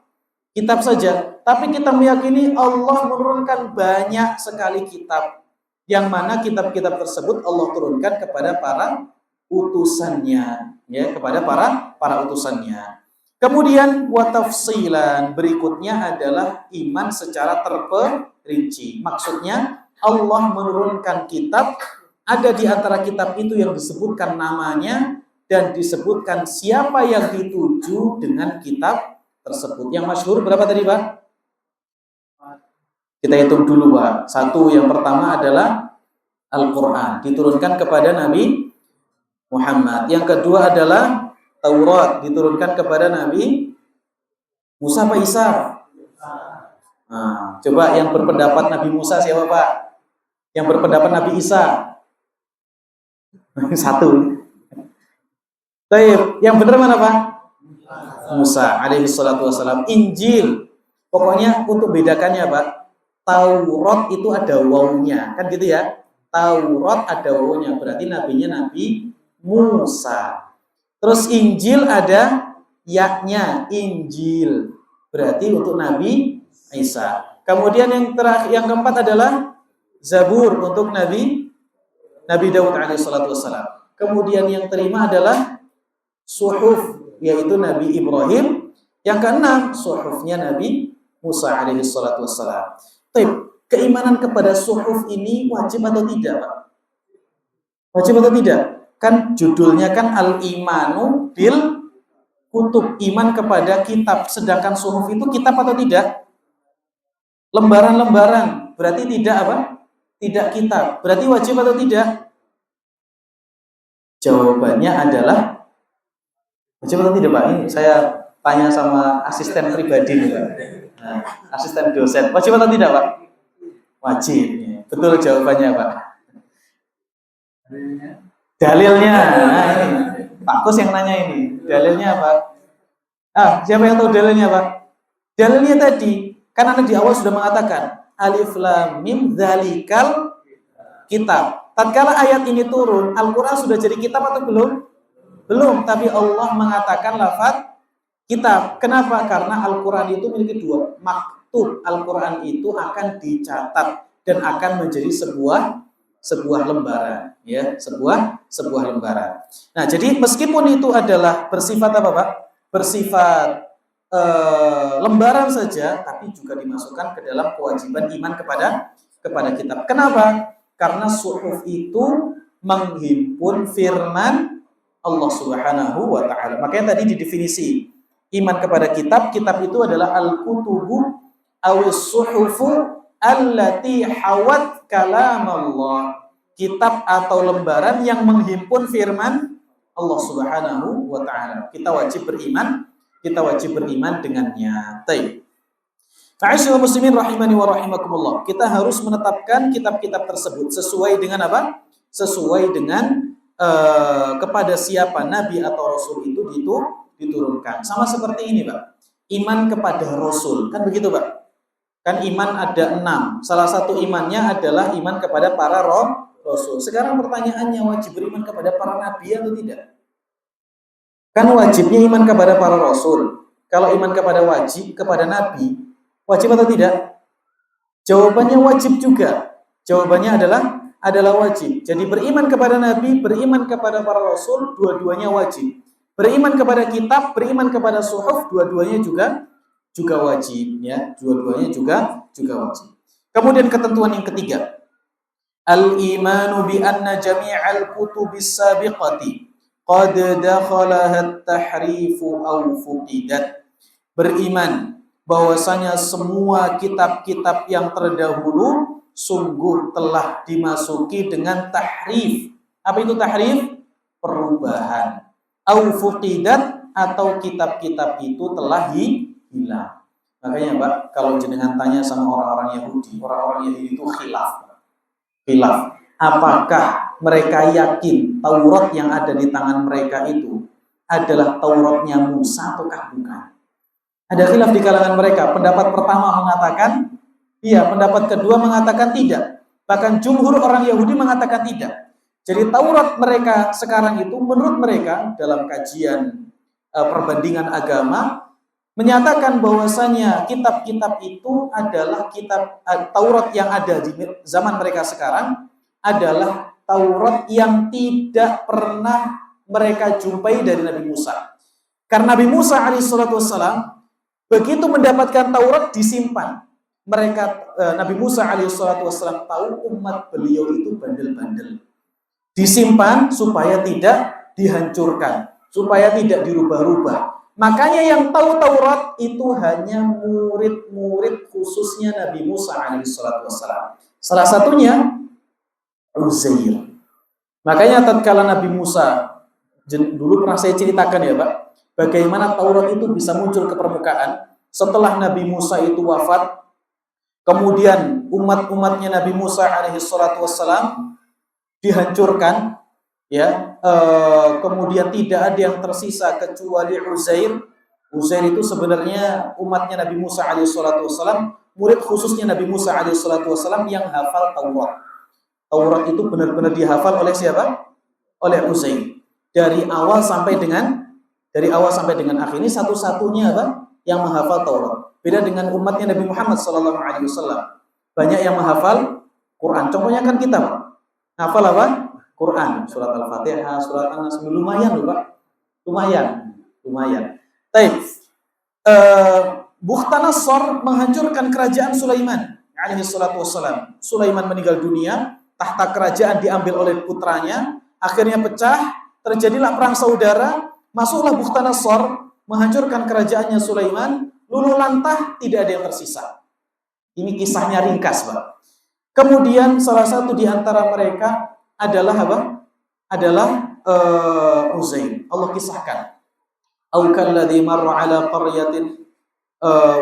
kitab saja, tapi kita meyakini Allah menurunkan banyak sekali kitab, yang mana kitab-kitab tersebut Allah turunkan kepada para utusannya, ya, kepada para utusannya. Kemudian wa tafsilan, berikutnya adalah iman secara terperinci. Maksudnya Allah menurunkan kitab, ada di antara kitab itu yang disebutkan namanya dan disebutkan siapa yang dituju dengan kitab tersebut. Yang masyhur berapa tadi, Pak? Kita hitung dulu, Pak. Satu, yang pertama adalah Al-Quran, diturunkan kepada Nabi Muhammad. Yang kedua adalah Taurat, diturunkan kepada Nabi Musa apa Isa? Nah, coba yang berpendapat Nabi Musa siapa Pak? Yang berpendapat Nabi Isa? Satu. Baik, yang benar mana Pak? Musa alaihi salatu wassalam. Injil, pokoknya untuk bedakannya Pak, Taurat itu ada wawunya, kan gitu ya? Taurat ada wawunya, berarti nabinya Nabi Musa. Terus Injil ada yaknya, Injil, berarti untuk Nabi Isa. Kemudian yang terakhir, yang keempat adalah Zabur untuk Nabi Daud alaihi salatu wassalam. Kemudian yang terima adalah Suhuf, yaitu Nabi Ibrahim. Yang keenam, suhufnya Nabi Musa alaihi salatu wassalam. Keimanan kepada suhuf ini wajib atau tidak, Pak? Wajib atau tidak? Kan judulnya kan Al-Imanu bil Kutub, iman kepada kitab. Sedangkan suhuf itu kitab atau tidak? Lembaran-lembaran. Berarti tidak apa? Tidak kitab. Berarti wajib atau tidak? Jawabannya adalah wajib atau tidak, Pak? Ini saya tanya sama asisten pribadi nih, Pak. Nah, asisten dosen. Wajib atau tidak, Pak? Wajib. Betul jawabannya, Pak. Dalilnya. Nah, ini. Pak Kus yang nanya ini. Dalilnya apa? Siapa yang tahu dalilnya, Pak? Dalilnya tadi, kan Anda di awal sudah mengatakan Alif Lam Mim Dzalikal Kitab. Tatkala ayat ini turun, Al-Qur'an sudah jadi kitab atau belum? Belum, tapi Allah mengatakan lafaz kitab. Kenapa? Karena Al-Quran itu memiliki dua maktub. Al-Quran itu akan dicatat dan akan menjadi sebuah lembaran, ya, sebuah lembaran. Nah, jadi meskipun itu adalah bersifat apa, Pak? Bersifat lembaran saja, tapi juga dimasukkan ke dalam kewajiban iman kepada kitab. Kenapa? Karena suhuf itu menghimpun firman Allah Subhanahu wa taala. Makanya tadi didefinisi iman kepada kitab itu adalah al-kutubu awis suhufu allati hawat kalam Allah. Kitab atau lembaran yang menghimpun firman Allah Subhanahu wa taala. Kita wajib beriman dengannya. Baik. Ma'asyiral muslimin rahimani wa rahimakumullah. Kita harus menetapkan kitab-kitab tersebut sesuai dengan apa? Sesuai dengan kepada siapa nabi atau rasul itu diturunkan. Sama seperti ini, Pak. Iman kepada rasul, kan begitu, Pak? Kan iman ada 6. Salah satu imannya adalah iman kepada para rasul. Sekarang pertanyaannya, wajib beriman kepada para nabi atau tidak? Kan wajibnya iman kepada para rasul. Kalau iman kepada nabi, wajib atau tidak? Jawabannya wajib juga. Jawabannya adalah wajib. Jadi beriman kepada nabi, beriman kepada para rasul, dua-duanya wajib. Beriman kepada kitab, beriman kepada suhuf, dua-duanya juga wajib, ya. Dua-duanya juga wajib. Kemudian ketentuan yang ketiga, al-imanu bi anna jami'al kutubis sabiqati qad dakhalaha at-tahrifu aw fuqidat. Beriman bahwasanya semua kitab-kitab yang terdahulu sungguh telah dimasuki dengan tahrif. Apa itu tahrif? Perubahan. Au fuqidat, atau kitab-kitab itu telah hilang. Makanya, Pak, kalau jenengan tanya sama orang-orang Yahudi itu khilaf. Apakah mereka yakin Taurat yang ada di tangan mereka itu adalah Tauratnya Musa ataukah bukan? Ada khilaf di kalangan mereka. Pendapat pertama mengatakan iya, pendapat kedua mengatakan tidak. Bahkan jumhur orang Yahudi mengatakan tidak. Jadi Taurat mereka sekarang itu menurut mereka dalam kajian perbandingan agama menyatakan bahwasanya kitab-kitab itu adalah kitab Taurat yang ada di zaman mereka sekarang adalah Taurat yang tidak pernah mereka jumpai dari Nabi Musa. Karena Nabi Musa alaihissalam begitu mendapatkan Taurat disimpan. Nabi Musa alaihissalam tahu umat beliau itu bandel-bandel. Disimpan supaya tidak dihancurkan, supaya tidak dirubah-rubah. Makanya yang tahu Taurat itu hanya murid-murid khususnya Nabi Musa alaihissalam. Salah satunya Uzair. Makanya tatkala Nabi Musa, dulu pernah saya ceritakan ya, Pak, bagaimana Taurat itu bisa muncul ke permukaan setelah Nabi Musa itu wafat. Kemudian umat-umatnya Nabi Musa alaihi salatu wassalam dihancurkan, ya. Kemudian tidak ada yang tersisa kecuali Uzair. Uzair itu sebenarnya umatnya Nabi Musa alaihi salatu wassalam, murid khususnya Nabi Musa alaihi salatu wassalam yang hafal Taurat. Taurat itu benar-benar dihafal oleh siapa? Oleh Uzair. Dari awal sampai dengan akhir. Ini satu-satunya apa? Yang menghafal Taurat. Beda dengan umatnya Nabi Muhammad SAW. Banyak yang menghafal Quran. Contohnya kan kita, Pak. Hafal apa? Quran. Surat Al-Fatihah, surat An-Nas. Lumayan loh, Pak. Lumayan. Baik. Bukhtanasor menghancurkan kerajaan Sulaiman alaihi salatu wassalam. Sulaiman meninggal dunia, tahta kerajaan diambil oleh putranya, akhirnya pecah, terjadilah perang saudara, masuklah Bukhtanasor, menghancurkan kerajaannya Sulaiman, luluh lantah, tidak ada yang tersisa. Ini kisahnya ringkas, Pak. Kemudian salah satu di antara mereka adalah apa? Uzair. Allah kisahkan. Au kalladzi marra ala qaryatin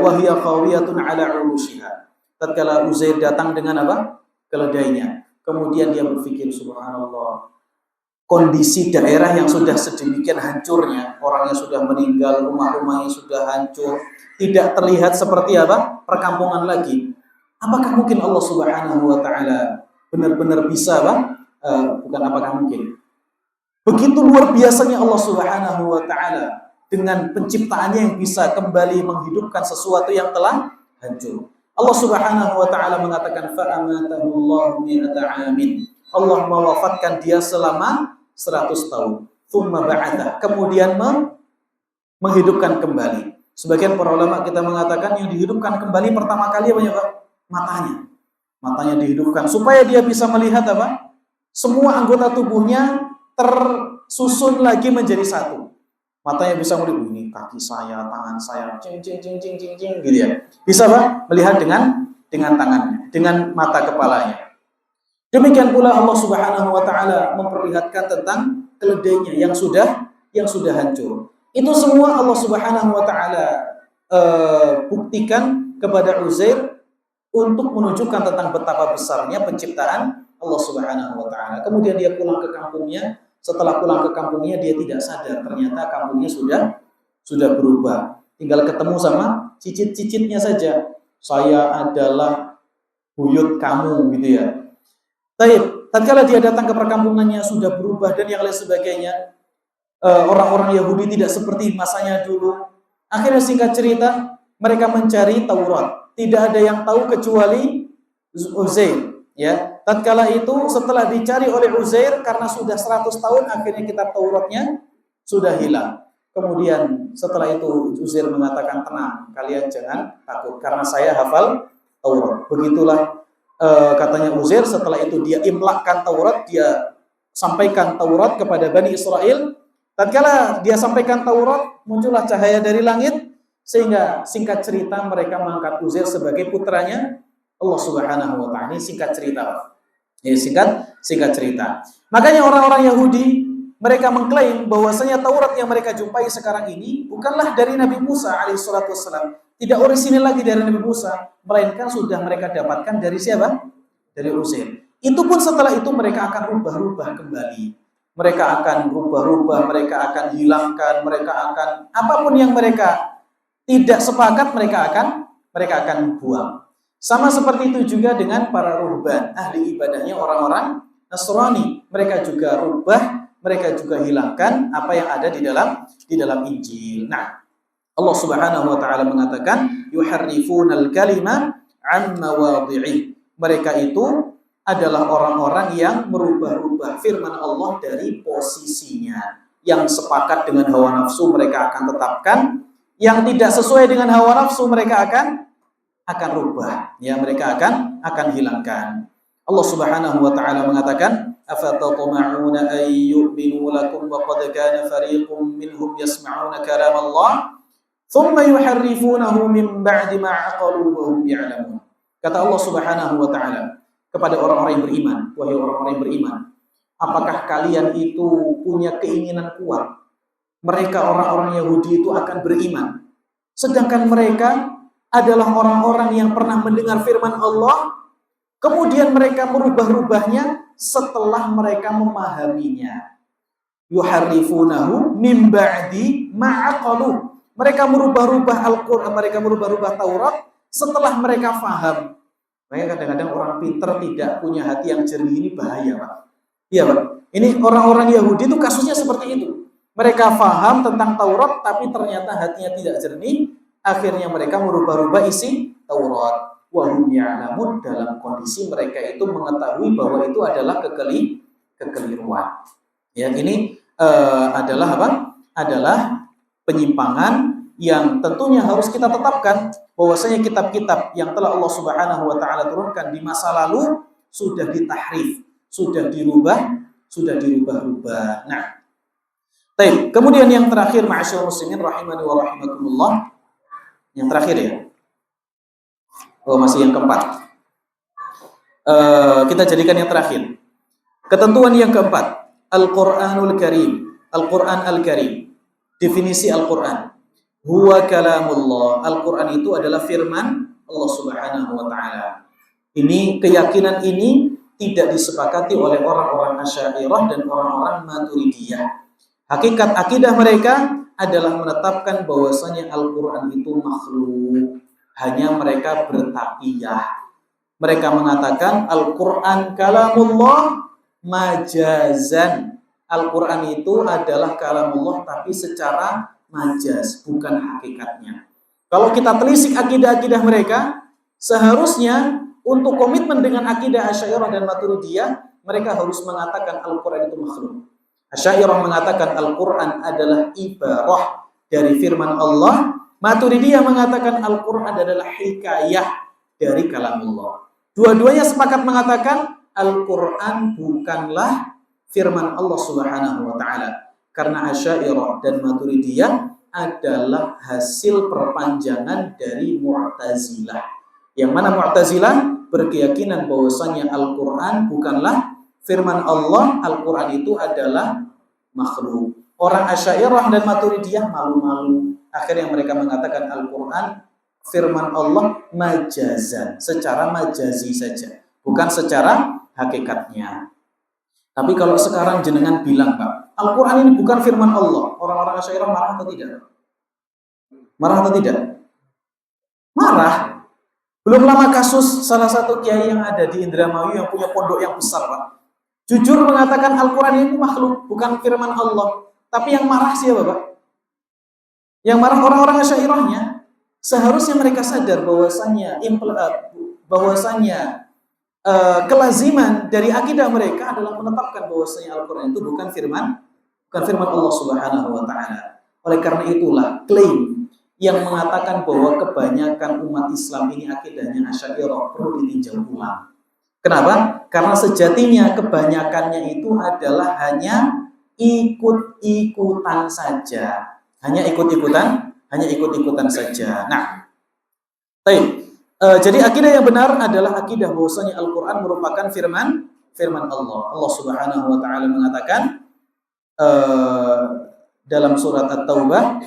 wa hiya khawiyatun ala urushiha. Tatkala Uzair datang dengan apa? Keledainya. Kemudian dia berpikir, subhanallah, kondisi daerah yang sudah sedemikian hancurnya, orangnya sudah meninggal, rumah-rumahnya sudah hancur, tidak terlihat seperti apa? Perkampungan lagi. Apakah mungkin Allah Subhanahu wa taala benar-benar bisa, bukan apakah mungkin. Begitu luar biasanya Allah Subhanahu wa taala dengan penciptaannya yang bisa kembali menghidupkan sesuatu yang telah hancur. Allah Subhanahu wa taala mengatakan fa'amatahu Allahu mi'ata 'amin. Allah mewafatkan dia selama 100 tahun. Tsumma ba'atha, kemudian menghidupkan kembali. Sebagian para ulama kita mengatakan yang dihidupkan kembali pertama kali apa ya, Pak? Matanya dihidupkan supaya dia bisa melihat apa? Semua anggota tubuhnya tersusun lagi menjadi satu. Matanya bisa melihat ini kaki saya, tangan saya, cing gitu ya. Bisa, Pak, melihat dengan tangannya, dengan mata kepalanya. Demikian pula Allah Subhanahu wa taala memperlihatkan tentang keledainya yang sudah hancur. Itu semua Allah Subhanahu wa taala buktikan kepada Uzair untuk menunjukkan tentang betapa besarnya penciptaan Allah Subhanahu wa taala. Kemudian dia pulang ke kampungnya. Setelah pulang ke kampungnya dia tidak sadar ternyata kampungnya sudah berubah. Tinggal ketemu sama cicit-cicitnya saja. Saya adalah buyut kamu gitu ya. Baik, tatkala dia datang ke perkampungannya sudah berubah dan yang lain sebagainya. Orang-orang Yahudi tidak seperti masanya dulu. Akhirnya singkat cerita, mereka mencari Taurat. Tidak ada yang tahu kecuali Uzair, ya. Tatkala itu setelah dicari oleh Uzair karena sudah 100 tahun akhirnya kitab Tauratnya sudah hilang. Kemudian setelah itu Uzair mengatakan, tenang, kalian jangan takut karena saya hafal Taurat. Begitulah katanya Uzair, setelah itu dia imlakkan Taurat, dia sampaikan Taurat kepada Bani Israel. Tatkala dia sampaikan Taurat, muncullah cahaya dari langit, sehingga singkat cerita mereka mengangkat Uzair sebagai putranya Allah Subhanahu wa taala. Ini singkat cerita. Ya, singkat cerita. Makanya orang-orang Yahudi mereka mengklaim bahwasanya Taurat yang mereka jumpai sekarang ini bukanlah dari Nabi Musa alaihissalatu wassalam. Tidak orisinil lagi dari Nabi Musa, melainkan sudah mereka dapatkan dari siapa? Dari Uzair. Itu pun setelah itu mereka akan rubah-rubah kembali. Mereka akan rubah-rubah, mereka akan hilangkan, mereka akan apapun yang mereka tidak sepakat mereka akan buang. Sama seperti itu juga dengan para ruhban, ahli ibadahnya orang-orang Nasrani. Mereka juga rubah, mereka juga hilangkan apa yang ada di dalam Injil. Nah, Allah Subhanahu wa taala mengatakan yuharrifunal kalima an mawadhi'i. Mereka itu adalah orang-orang yang merubah-rubah firman Allah dari posisinya. Yang sepakat dengan hawa nafsu mereka akan tetapkan, yang tidak sesuai dengan hawa nafsu mereka akan rubah, ya, mereka akan hilangkan. Allah Subhanahu wa taala mengatakan afatatma'una ay yu'minu lakum wa qad kana fariqum minhum yasma'una kalam Allah thumma yuharrifunahu min ba'di ma 'aqalu wa hum ya'lamun. Kata Allah Subhanahu wa taala kepada orang-orang yang beriman, wahai orang-orang yang beriman, apakah kalian itu punya keinginan kuat mereka orang-orang Yahudi itu akan beriman, sedangkan mereka adalah orang-orang yang pernah mendengar firman Allah, kemudian mereka merubah-rubahnya setelah mereka memahaminya. Yuharrifunahu min ba'di ma'aqalu. Mereka merubah-rubah Al-Quran, mereka merubah-rubah Taurat setelah mereka faham. Makanya kadang-kadang orang pintar tidak punya hati yang jernih ini bahaya, Pak. Iya, Pak. Ini orang-orang Yahudi itu kasusnya seperti itu. Mereka faham tentang Taurat, tapi ternyata hatinya tidak jernih. Akhirnya mereka merubah-rubah isi Taurat. Wa hum ya'lamun, dalam kondisi mereka itu mengetahui bahwa itu adalah kekeliruan. Ya, ini adalah apa? Adalah penyimpangan yang tentunya harus kita tetapkan bahwasanya kitab-kitab yang telah Allah Subhanahu wa taala turunkan di masa lalu sudah ditahrif, sudah dirubah-rubah. Nah, baik. Kemudian yang terakhir, ma'asyiral muslimin rahimani wa rahimakumullah. Yang terakhir ya. Oh, masih yang keempat. Kita jadikan yang terakhir. Ketentuan yang keempat, Al-Qur'anul Karim. Al-Qur'an Al-Karim. Definisi Al-Qur'an. Huwa kalamullah. Al-Qur'an itu adalah firman Allah Subhanahu wa taala. Ini keyakinan ini tidak disepakati oleh orang-orang Asy'ariyah dan orang-orang Maturidiyah. Hakikat akidah mereka adalah menetapkan bahwasanya Al-Qur'an itu makhluk. Hanya mereka bertaqiyah. Mereka mengatakan Al-Qur'an kalamullah majazan. Al-Qur'an itu adalah kalamullah tapi secara majaz, bukan hakikatnya. Kalau kita telisik akidah-akidah mereka, seharusnya untuk komitmen dengan akidah Asy'ariyah dan Maturidiyah, mereka harus mengatakan Al-Qur'an itu makhluk. Asy'ariyah mengatakan Al-Qur'an adalah ibarah dari firman Allah. Maturidiyah mengatakan Al-Qur'an adalah hikayah dari kalamullah. Dua-duanya sepakat mengatakan Al-Qur'an bukanlah firman Allah Subhanahu wa taala. Karena Asy'ariyah dan Maturidiyah adalah hasil perpanjangan dari Mu'tazilah. Yang mana Mu'tazilah berkeyakinan bahwasanya Al-Qur'an bukanlah firman Allah, Al-Qur'an itu adalah makhluk. Orang Asy'ariyah dan Maturidiyah malu-malu. Akhirnya mereka mengatakan Al-Qur'an firman Allah majazan, secara majazi saja, bukan secara hakikatnya. Tapi kalau sekarang jenengan bilang, Pak, Al-Qur'an ini bukan firman Allah, orang-orang Asy'ariyah marah atau tidak? Marah atau tidak? Marah. Belum lama kasus salah satu kiai yang ada di Indramayu yang punya pondok yang besar, Pak, jujur mengatakan Al-Qur'an ini makhluk, bukan firman Allah. Tapi yang marah siapa, Pak? Yang marah orang-orang Asy'ariyahnya. Seharusnya mereka sadar bahwasanya kelaziman dari akidah mereka adalah menetapkan bahwasanya Al-Qur'an itu bukan firman Allah Subhanahu wa taala. Oleh karena itulah klaim yang mengatakan bahwa kebanyakan umat Islam ini akidahnya Asy'ariyah perlu ditinjau ulang. Kenapa? Karena sejatinya kebanyakannya itu adalah hanya ikut-ikutan saja. Hanya ikut-ikutan saja. Nah, baik. Jadi akidah yang benar adalah akidah bahwasanya Al-Qur'an merupakan firman Allah. Allah Subhanahu wa taala mengatakan dalam surat At-Taubah,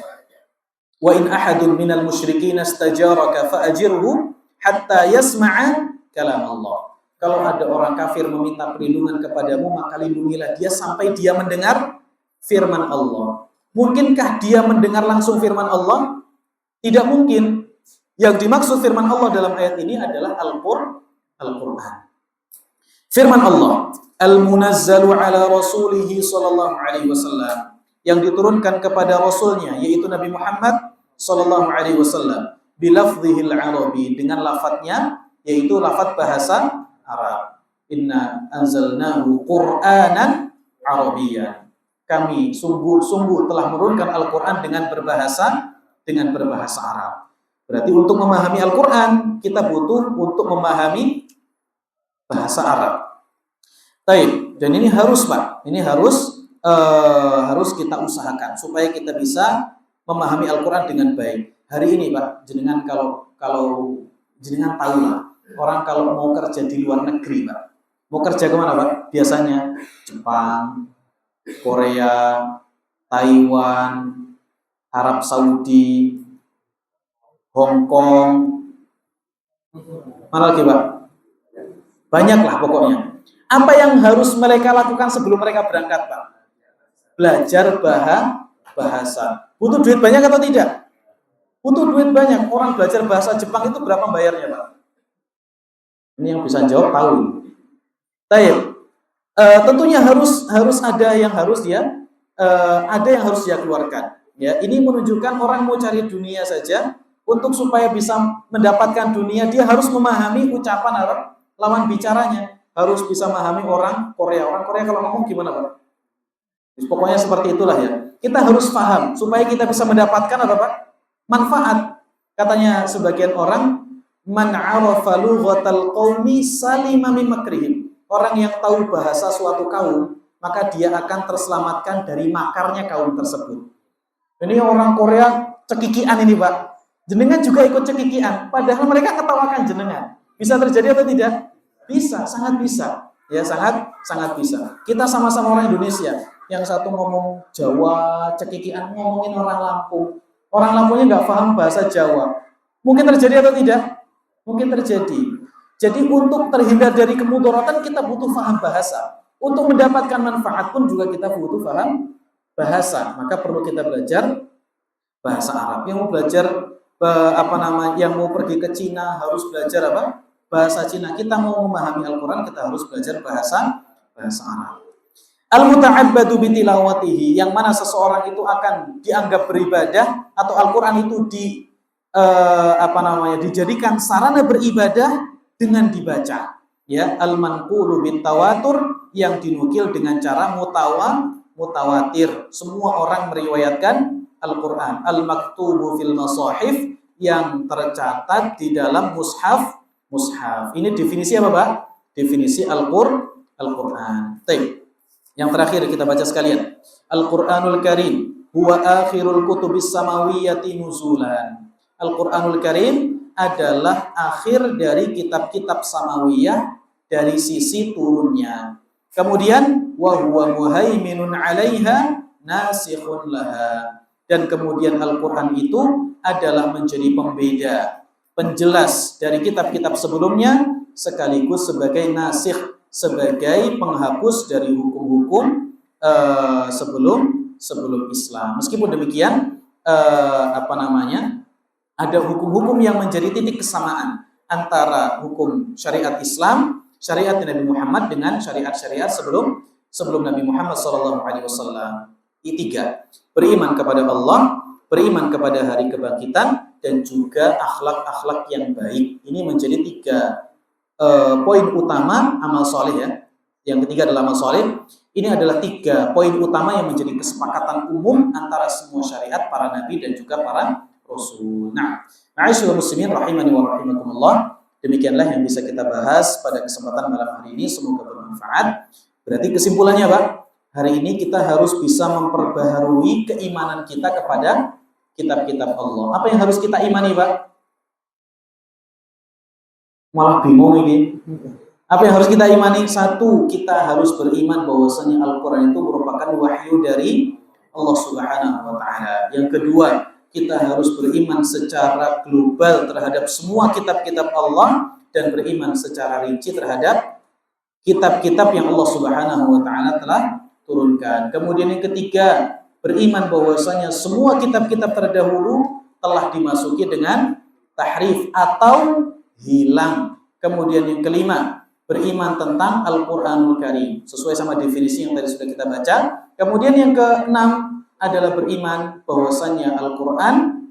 wa in ahadun minal musyrikin istajaraka fa'ajirhu hatta yasma'a kalam Allah. Kalau ada orang kafir meminta perlindungan kepadamu, maka lindungilah dia sampai dia mendengar firman Allah. Mungkinkah dia mendengar langsung firman Allah? Tidak mungkin. Yang dimaksud firman Allah dalam ayat ini adalah Al-Qur'an. Firman Allah, Al-Munazzalu ala Rasulihi sallallahu alaihi wasallam, yang diturunkan kepada Rasulnya, yaitu Nabi Muhammad sallallahu alaihi wasallam, bilafdhihil arabi, dengan lafadznya, yaitu lafadz bahasa Arab. Inna anzalnahu Qur'anan Arabiyyan. Kami sungguh telah menurunkan Al-Qur'an dengan berbahasa Arab. Berarti untuk memahami Al-Qur'an kita butuh untuk memahami bahasa Arab. Baik, dan ini harus, Pak. Ini harus kita usahakan supaya kita bisa memahami Al-Qur'an dengan baik. Hari ini, Pak, jenengan kalau jenengan tahu lah, orang kalau mau kerja di luar negeri, Pak, mau kerja kemana, Pak? Biasanya Jepang, Korea, Taiwan, Arab Saudi, Hong Kong, mana lagi Pak? Banyak lah pokoknya. Apa yang harus mereka lakukan sebelum mereka berangkat Pak? Belajar bahasa. Butuh duit banyak atau tidak? Butuh duit banyak. Orang belajar bahasa Jepang itu berapa bayarnya Pak? Ini yang bisa jawab tahu. Baik. Tentunya harus ada yang harus dia keluarkan. Ya, ini menunjukkan orang mau cari dunia saja, untuk supaya bisa mendapatkan dunia dia harus memahami ucapan lawan bicaranya, harus bisa memahami orang Korea. Orang Korea kalau ngomong gimana Pak? Pokoknya seperti itulah ya. Kita harus paham supaya kita bisa mendapatkan apa Pak? Manfaat. Katanya sebagian orang, man 'arafa lughatal qaumi salima min makrihim. Orang yang tahu bahasa suatu kaum, maka dia akan terselamatkan dari makarnya kaum tersebut. Ini orang Korea cekikian ini Pak. Jenengan juga ikut cekikian, padahal mereka ketawakan jenengan. Bisa terjadi atau tidak? Bisa, sangat bisa. Ya, sangat bisa. Kita sama-sama orang Indonesia. Yang satu ngomong Jawa, cekikian ngomongin orang Lampung. Orang Lampungnya nggak paham bahasa Jawa. Mungkin terjadi atau tidak? Mungkin terjadi. Jadi untuk terhindar dari kemudorotan kita butuh paham bahasa. Untuk mendapatkan manfaat pun juga kita butuh paham bahasa. Maka perlu kita belajar bahasa Arab. Yang mau belajar yang mau pergi ke Cina harus belajar apa? Bahasa Cina. Kita mau memahami Al-Qur'an, kita harus belajar bahasa Arab. Al-muta'abbadu bitilawatihi, yang mana seseorang itu akan dianggap beribadah atau Al-Qur'an itu dijadikan sarana beribadah dengan dibaca. Ya, al-manqulu bitawatur, yang dinukil dengan cara mutawatir. Semua orang meriwayatkan Al-Qur'an. Al-maktubu fil masahif, yang tercatat di dalam mushaf. Ini definisi apa, Pak? Definisi Al-Qur'an. Yang terakhir kita baca sekalian. Al-Qur'anul Karim huwa akhirul kutubis samawiyyati nuzulan. Al-Qur'anul Karim adalah akhir dari kitab-kitab samawiyah dari sisi turunnya. Kemudian wa huwa muhaiminun 'alaiha nasikhun laha. Dan kemudian Al-Qur'an itu adalah menjadi pembeda, penjelas dari kitab-kitab sebelumnya, sekaligus sebagai nasikh, sebagai penghapus dari hukum-hukum sebelum Islam. Meskipun demikian, ada hukum-hukum yang menjadi titik kesamaan antara hukum syariat Islam, syariat Nabi Muhammad dengan syariat-syariat sebelum Nabi Muhammad SAW. Tiga: beriman kepada Allah, beriman kepada hari kebangkitan, dan juga akhlak-akhlak yang baik. Ini menjadi tiga poin utama amal soleh ya. Yang ketiga adalah amal soleh. Ini adalah tiga poin utama yang menjadi kesepakatan umum antara semua syariat para nabi dan juga para rasul. Nah, ma'asyiral muslimin rahimani wa rahimakumullah. Demikianlah yang bisa kita bahas pada kesempatan malam hari ini. Semoga bermanfaat. Berarti kesimpulannya, Pak, hari ini kita harus bisa memperbaharui keimanan kita kepada kitab-kitab Allah. Apa yang harus kita imani, Pak? Malah bingung ini. Apa yang harus kita imani? Satu, kita harus beriman bahwasanya Al-Qur'an itu merupakan wahyu dari Allah Subhanahu wa taala. Yang kedua, kita harus beriman secara global terhadap semua kitab-kitab Allah dan beriman secara rinci terhadap kitab-kitab yang Allah Subhanahu wa taala telah turunkan. Kemudian yang ketiga, beriman bahwasanya semua kitab-kitab terdahulu telah dimasuki dengan tahrif atau hilang. Kemudian yang kelima, beriman tentang Al-Qur'anul Karim sesuai sama definisi yang tadi sudah kita baca. Kemudian yang keenam adalah beriman bahwasanya Al-Qur'an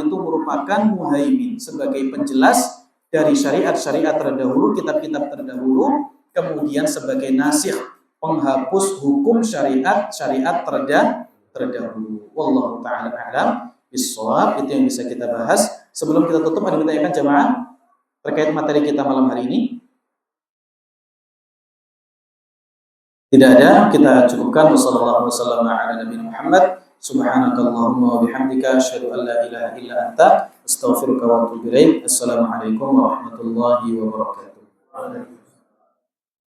itu merupakan muhaimin, sebagai penjelas dari syariat-syariat terdahulu, kitab-kitab terdahulu, kemudian sebagai nasikh, penghapus hukum syariat terdahulu. Wallahu ta'ala a'lam bissawab. Itu yang bisa kita bahas. Sebelum kita tutup, ada yang ditanyakan jamaah terkait materi kita malam hari ini? Tidak ada, kita cukupkan. Wassallallahu wasallam ala nabiyina Muhammad. Subhanakallahumma wa bihamdika asyhadu an la ilaha illa anta astaghfiruka wa atubu ilaik. Assalamualaikum warahmatullahi wabarakatuh.